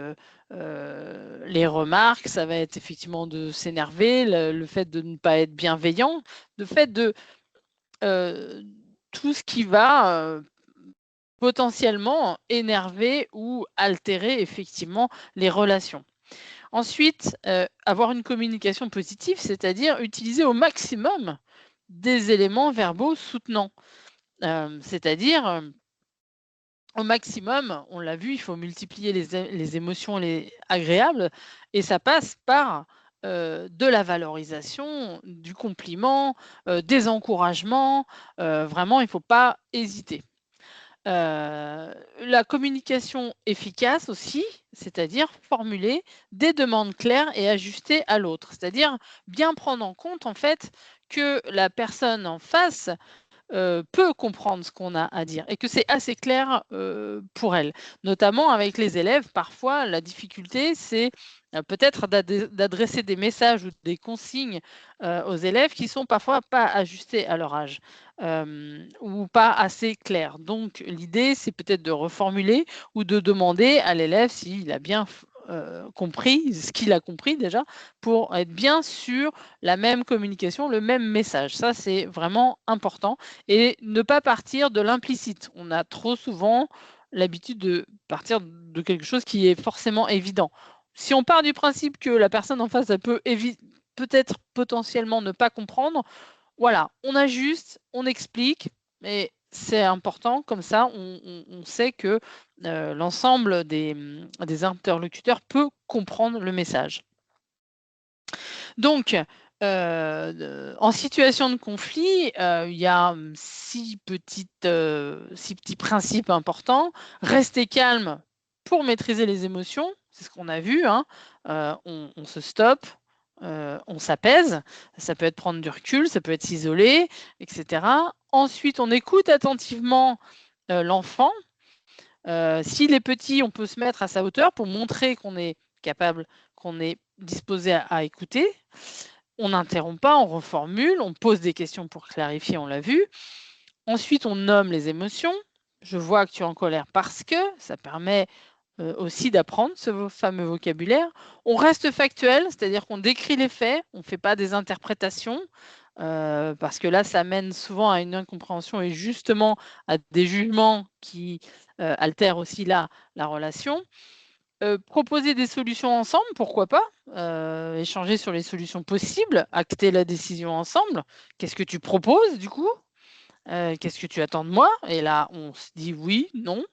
les remarques, ça va être effectivement de s'énerver, le fait de ne pas être bienveillant, le fait de tout ce qui va potentiellement énerver ou altérer effectivement les relations. Ensuite, avoir une communication positive, c'est-à-dire utiliser au maximum des éléments verbaux soutenants. C'est-à-dire, au maximum, on l'a vu, il faut multiplier les émotions agréables et ça passe par, de la valorisation, du compliment, des encouragements, vraiment il ne faut pas hésiter. La communication efficace aussi, c'est-à-dire formuler des demandes claires et ajustées à l'autre. C'est-à-dire bien prendre en compte en fait que la personne en face peut comprendre ce qu'on a à dire et que c'est assez clair, pour elle. Notamment avec les élèves, parfois la difficulté, c'est, peut-être d'adresser des messages ou des consignes, aux élèves qui sont parfois pas ajustés à leur âge, ou pas assez clairs. Donc l'idée, c'est peut-être de reformuler ou de demander à l'élève s'il a bien compris ce qu'il a compris déjà, pour être bien sur la même communication, le même message. Ça, c'est vraiment important et ne pas partir de l'implicite. On a trop souvent l'habitude de partir de quelque chose qui est forcément évident. Si on part du principe que la personne en face, elle peut-être potentiellement ne pas comprendre, voilà, on ajuste, on explique, mais c'est important, comme ça on sait que l'ensemble des interlocuteurs peut comprendre le message. Donc, en situation de conflit, il y a 6 petits principes importants. Rester calme pour maîtriser les émotions, c'est ce qu'on a vu, hein. On se stoppe, on s'apaise. Ça peut être prendre du recul, ça peut être s'isoler, et cetera. Ensuite, on écoute attentivement, l'enfant. S'il est petit, on peut se mettre à sa hauteur pour montrer qu'on est capable, qu'on est disposé à écouter. On n'interrompt pas, on reformule, on pose des questions pour clarifier, on l'a vu. Ensuite, on nomme les émotions. Je vois que tu es en colère parce que, ça permet aussi d'apprendre ce fameux vocabulaire. On reste factuel, c'est-à-dire qu'on décrit les faits, on ne fait pas des interprétations, parce que là, ça mène souvent à une incompréhension et justement à des jugements qui altèrent aussi la relation. Proposer des solutions ensemble, pourquoi pas? Échanger sur les solutions possibles, acter la décision ensemble. Qu'est-ce que tu proposes du coup? Qu'est-ce que tu attends de moi? Et là, on se dit oui, non.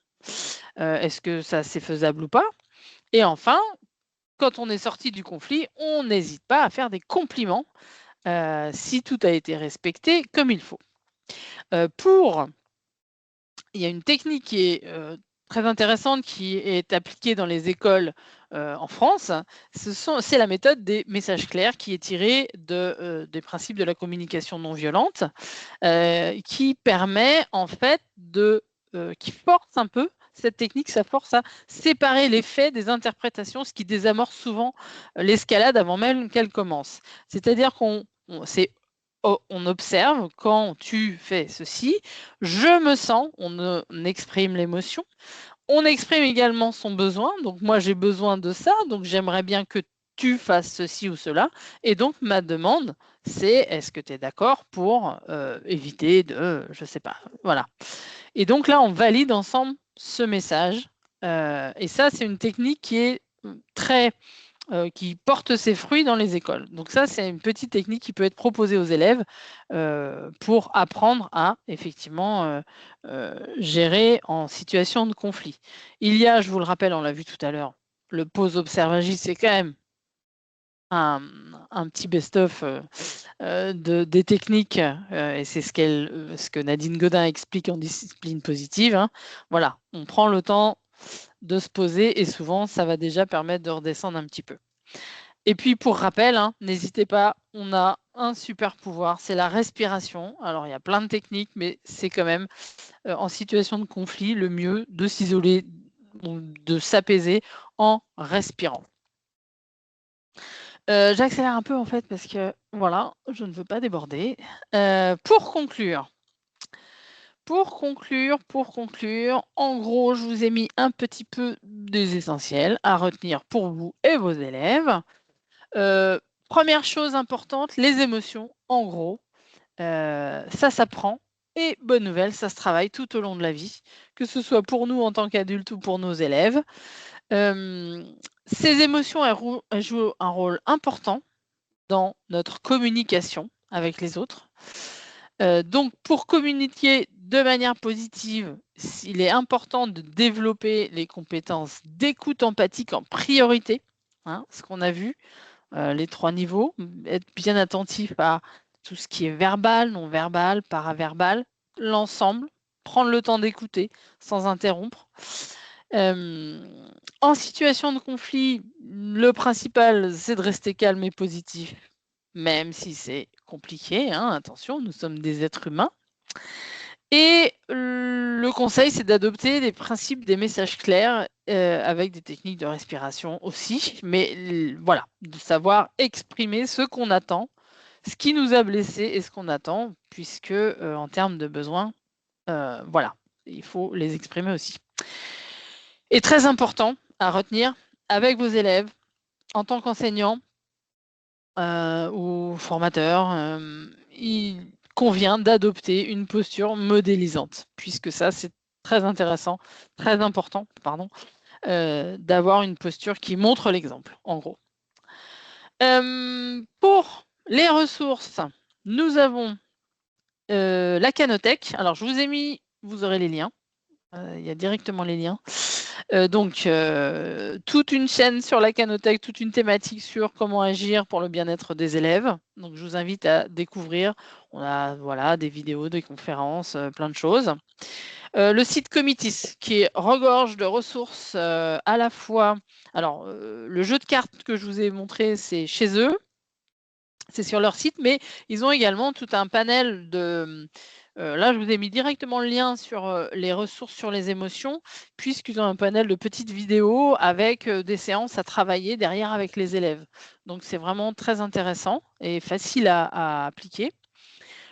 Est-ce que ça c'est faisable ou pas? Et enfin, quand on est sorti du conflit, on n'hésite pas à faire des compliments, si tout a été respecté comme il faut. Pour Il y a une technique qui est, très intéressante qui est appliquée dans les écoles, en France. C'est la méthode des messages clairs qui est tirée des principes de la communication non violente, qui permet en fait qui force un peu cette technique, ça force à séparer les faits des interprétations, ce qui désamorce souvent l'escalade avant même qu'elle commence. C'est-à-dire on observe quand tu fais ceci, je me sens, on exprime l'émotion, on exprime également son besoin, donc moi j'ai besoin de ça, donc j'aimerais bien que tu fasses ceci ou cela, et donc ma demande, c'est est-ce que tu es d'accord pour éviter je sais pas, voilà. Et donc là, on valide ensemble ce message, et ça, c'est une technique qui est très qui porte ses fruits dans les écoles. Donc ça, c'est une petite technique qui peut être proposée aux élèves, pour apprendre à effectivement, gérer en situation de conflit. Il y a, je vous le rappelle, on l'a vu tout à l'heure, le pause observagiste, c'est quand même un petit best-of des techniques, et c'est ce que Nadine Godin explique en discipline positive, hein. Voilà, on prend le temps de se poser et souvent, ça va déjà permettre de redescendre un petit peu. Et puis pour rappel, hein, n'hésitez pas, on a un super pouvoir, c'est la respiration. Alors il y a plein de techniques, mais c'est quand même en situation de conflit le mieux de s'isoler ou de s'apaiser en respirant. J'accélère un peu en fait parce que voilà, je ne veux pas déborder. Pour conclure, en gros, je vous ai mis un petit peu des essentiels à retenir pour vous et vos élèves. Première chose importante, les émotions, en gros, ça s'apprend et bonne nouvelle, ça se travaille tout au long de la vie, que ce soit pour nous en tant qu'adultes ou pour nos élèves. Ces émotions, elles jouent un rôle important dans notre communication avec les autres. Donc pour communiquer de manière positive, il est important de développer les compétences d'écoute empathique en priorité, hein, ce qu'on a vu, les 3 niveaux, être bien attentif à tout ce qui est verbal, non verbal, paraverbal, l'ensemble, prendre le temps d'écouter sans interrompre. En situation de conflit, le principal, c'est de rester calme et positif, même si c'est compliqué, hein, attention, nous sommes des êtres humains. Et le conseil, c'est d'adopter des principes, des messages clairs, avec des techniques de respiration aussi. Mais voilà, de savoir exprimer ce qu'on attend, ce qui nous a blessés et ce qu'on attend, puisque en termes de besoins, voilà, il faut les exprimer aussi. Et très important à retenir avec vos élèves, en tant qu'enseignant ou formateur, il convient d'adopter une posture modélisante, puisque ça, c'est très intéressant, très important, pardon, d'avoir une posture qui montre l'exemple, en gros. Pour les ressources, nous avons la Canothèque. Alors, je vous ai mis, vous aurez les liens. Il y a directement les liens. Donc, toute une chaîne sur la Canothèque, toute une thématique sur comment agir pour le bien-être des élèves. Donc, je vous invite à découvrir. On a voilà, des vidéos, des conférences, plein de choses. Le site Comitis, qui regorge de ressources à la fois. Alors, le jeu de cartes que je vous ai montré, c'est chez eux. C'est sur leur site, mais ils ont également tout un panel de là, je vous ai mis directement le lien sur, les ressources sur les émotions, puisqu'ils ont un panel de petites vidéos avec, des séances à travailler derrière avec les élèves. Donc c'est vraiment très intéressant et facile à appliquer.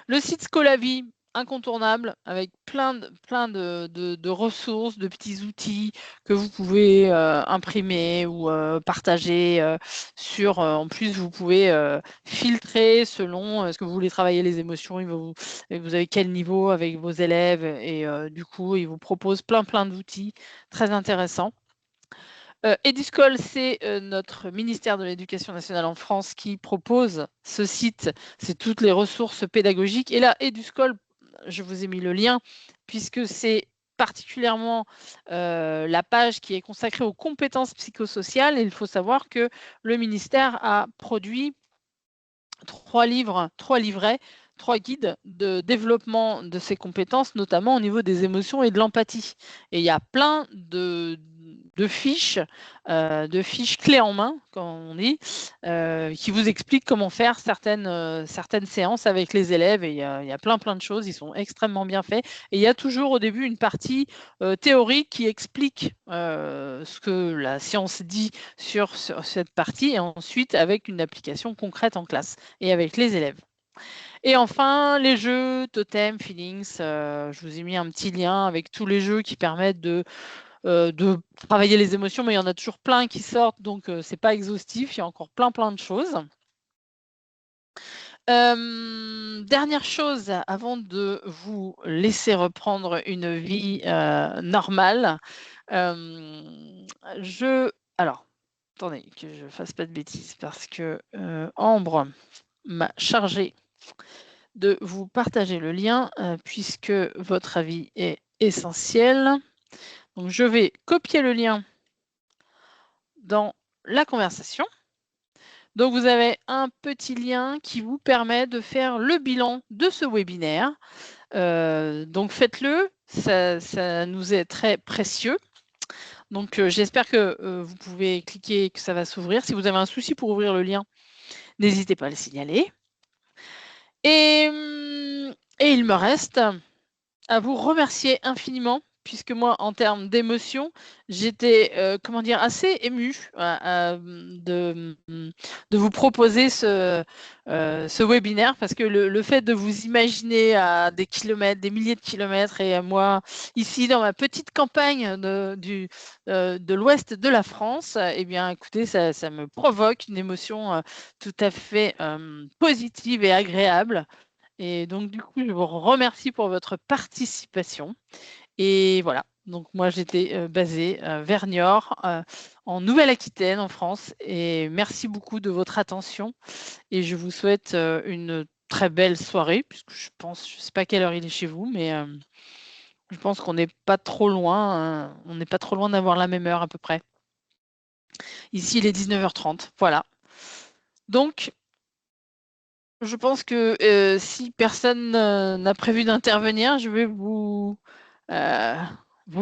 Le site Scolavi, incontournable, avec plein de ressources, de petits outils que vous pouvez imprimer ou partager sur. En plus, vous pouvez filtrer selon ce que vous voulez travailler les émotions. Et vous avez quel niveau avec vos élèves et du coup, ils vous proposent plein d'outils très intéressants. Eduscol, c'est notre ministère de l'Éducation nationale en France qui propose ce site. C'est toutes les ressources pédagogiques. Et là, Eduscol, je vous ai mis le lien, puisque c'est particulièrement la page qui est consacrée aux compétences psychosociales. Et il faut savoir que le ministère a produit 3 livrets, 3 guides de développement de ces compétences, notamment au niveau des émotions et de l'empathie. Et il y a plein de fiches clés en main, comme on dit, qui vous expliquent comment faire certaines séances avec les élèves. Et il y a plein de choses, ils sont extrêmement bien faits. Et il y a toujours au début une partie théorique qui explique ce que la science dit sur cette partie, et ensuite avec une application concrète en classe et avec les élèves. Et enfin, les jeux, Totem, Feelings, je vous ai mis un petit lien avec tous les jeux qui permettent de travailler les émotions, mais il y en a toujours plein qui sortent, donc c'est pas exhaustif, il y a encore plein de choses. Dernière chose, avant de vous laisser reprendre une vie normale, alors, attendez que je fasse pas de bêtises parce que Ambre m'a chargé de vous partager le lien puisque votre avis est essentiel. Donc, je vais copier le lien dans la conversation. Donc, vous avez un petit lien qui vous permet de faire le bilan de ce webinaire. Donc, faites-le, ça nous est très précieux. Donc, j'espère que vous pouvez cliquer, que ça va s'ouvrir. Si vous avez un souci pour ouvrir le lien, n'hésitez pas à le signaler. Et il me reste à vous remercier infiniment, puisque moi, en termes d'émotion, j'étais, assez émue de vous proposer ce webinaire, parce que le fait de vous imaginer à des kilomètres, des milliers de kilomètres, et moi, ici, dans ma petite campagne de l'ouest de la France, eh bien, écoutez, ça me provoque une émotion tout à fait positive et agréable. Et donc, du coup, je vous remercie pour votre participation. Et voilà, donc moi, j'étais basée vers Niort, en Nouvelle-Aquitaine, en France. Et merci beaucoup de votre attention. Et je vous souhaite une très belle soirée, puisque je ne sais pas quelle heure il est chez vous, mais je pense qu'on n'est pas trop loin. On n'est pas trop loin d'avoir la même heure à peu près. Ici, il est 19h30. Voilà. Donc, je pense que si personne n'a prévu d'intervenir, je vais vous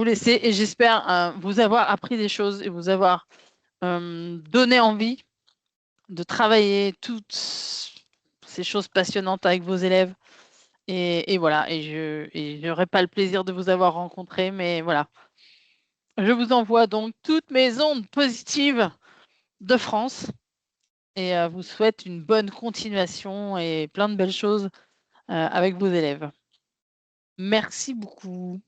laisser, et j'espère vous avoir appris des choses et vous avoir donné envie de travailler toutes ces choses passionnantes avec vos élèves. Et voilà, et je n'aurai pas le plaisir de vous avoir rencontré, mais voilà. Je vous envoie donc toutes mes ondes positives de France et vous souhaite une bonne continuation et plein de belles choses avec vos élèves. Merci beaucoup.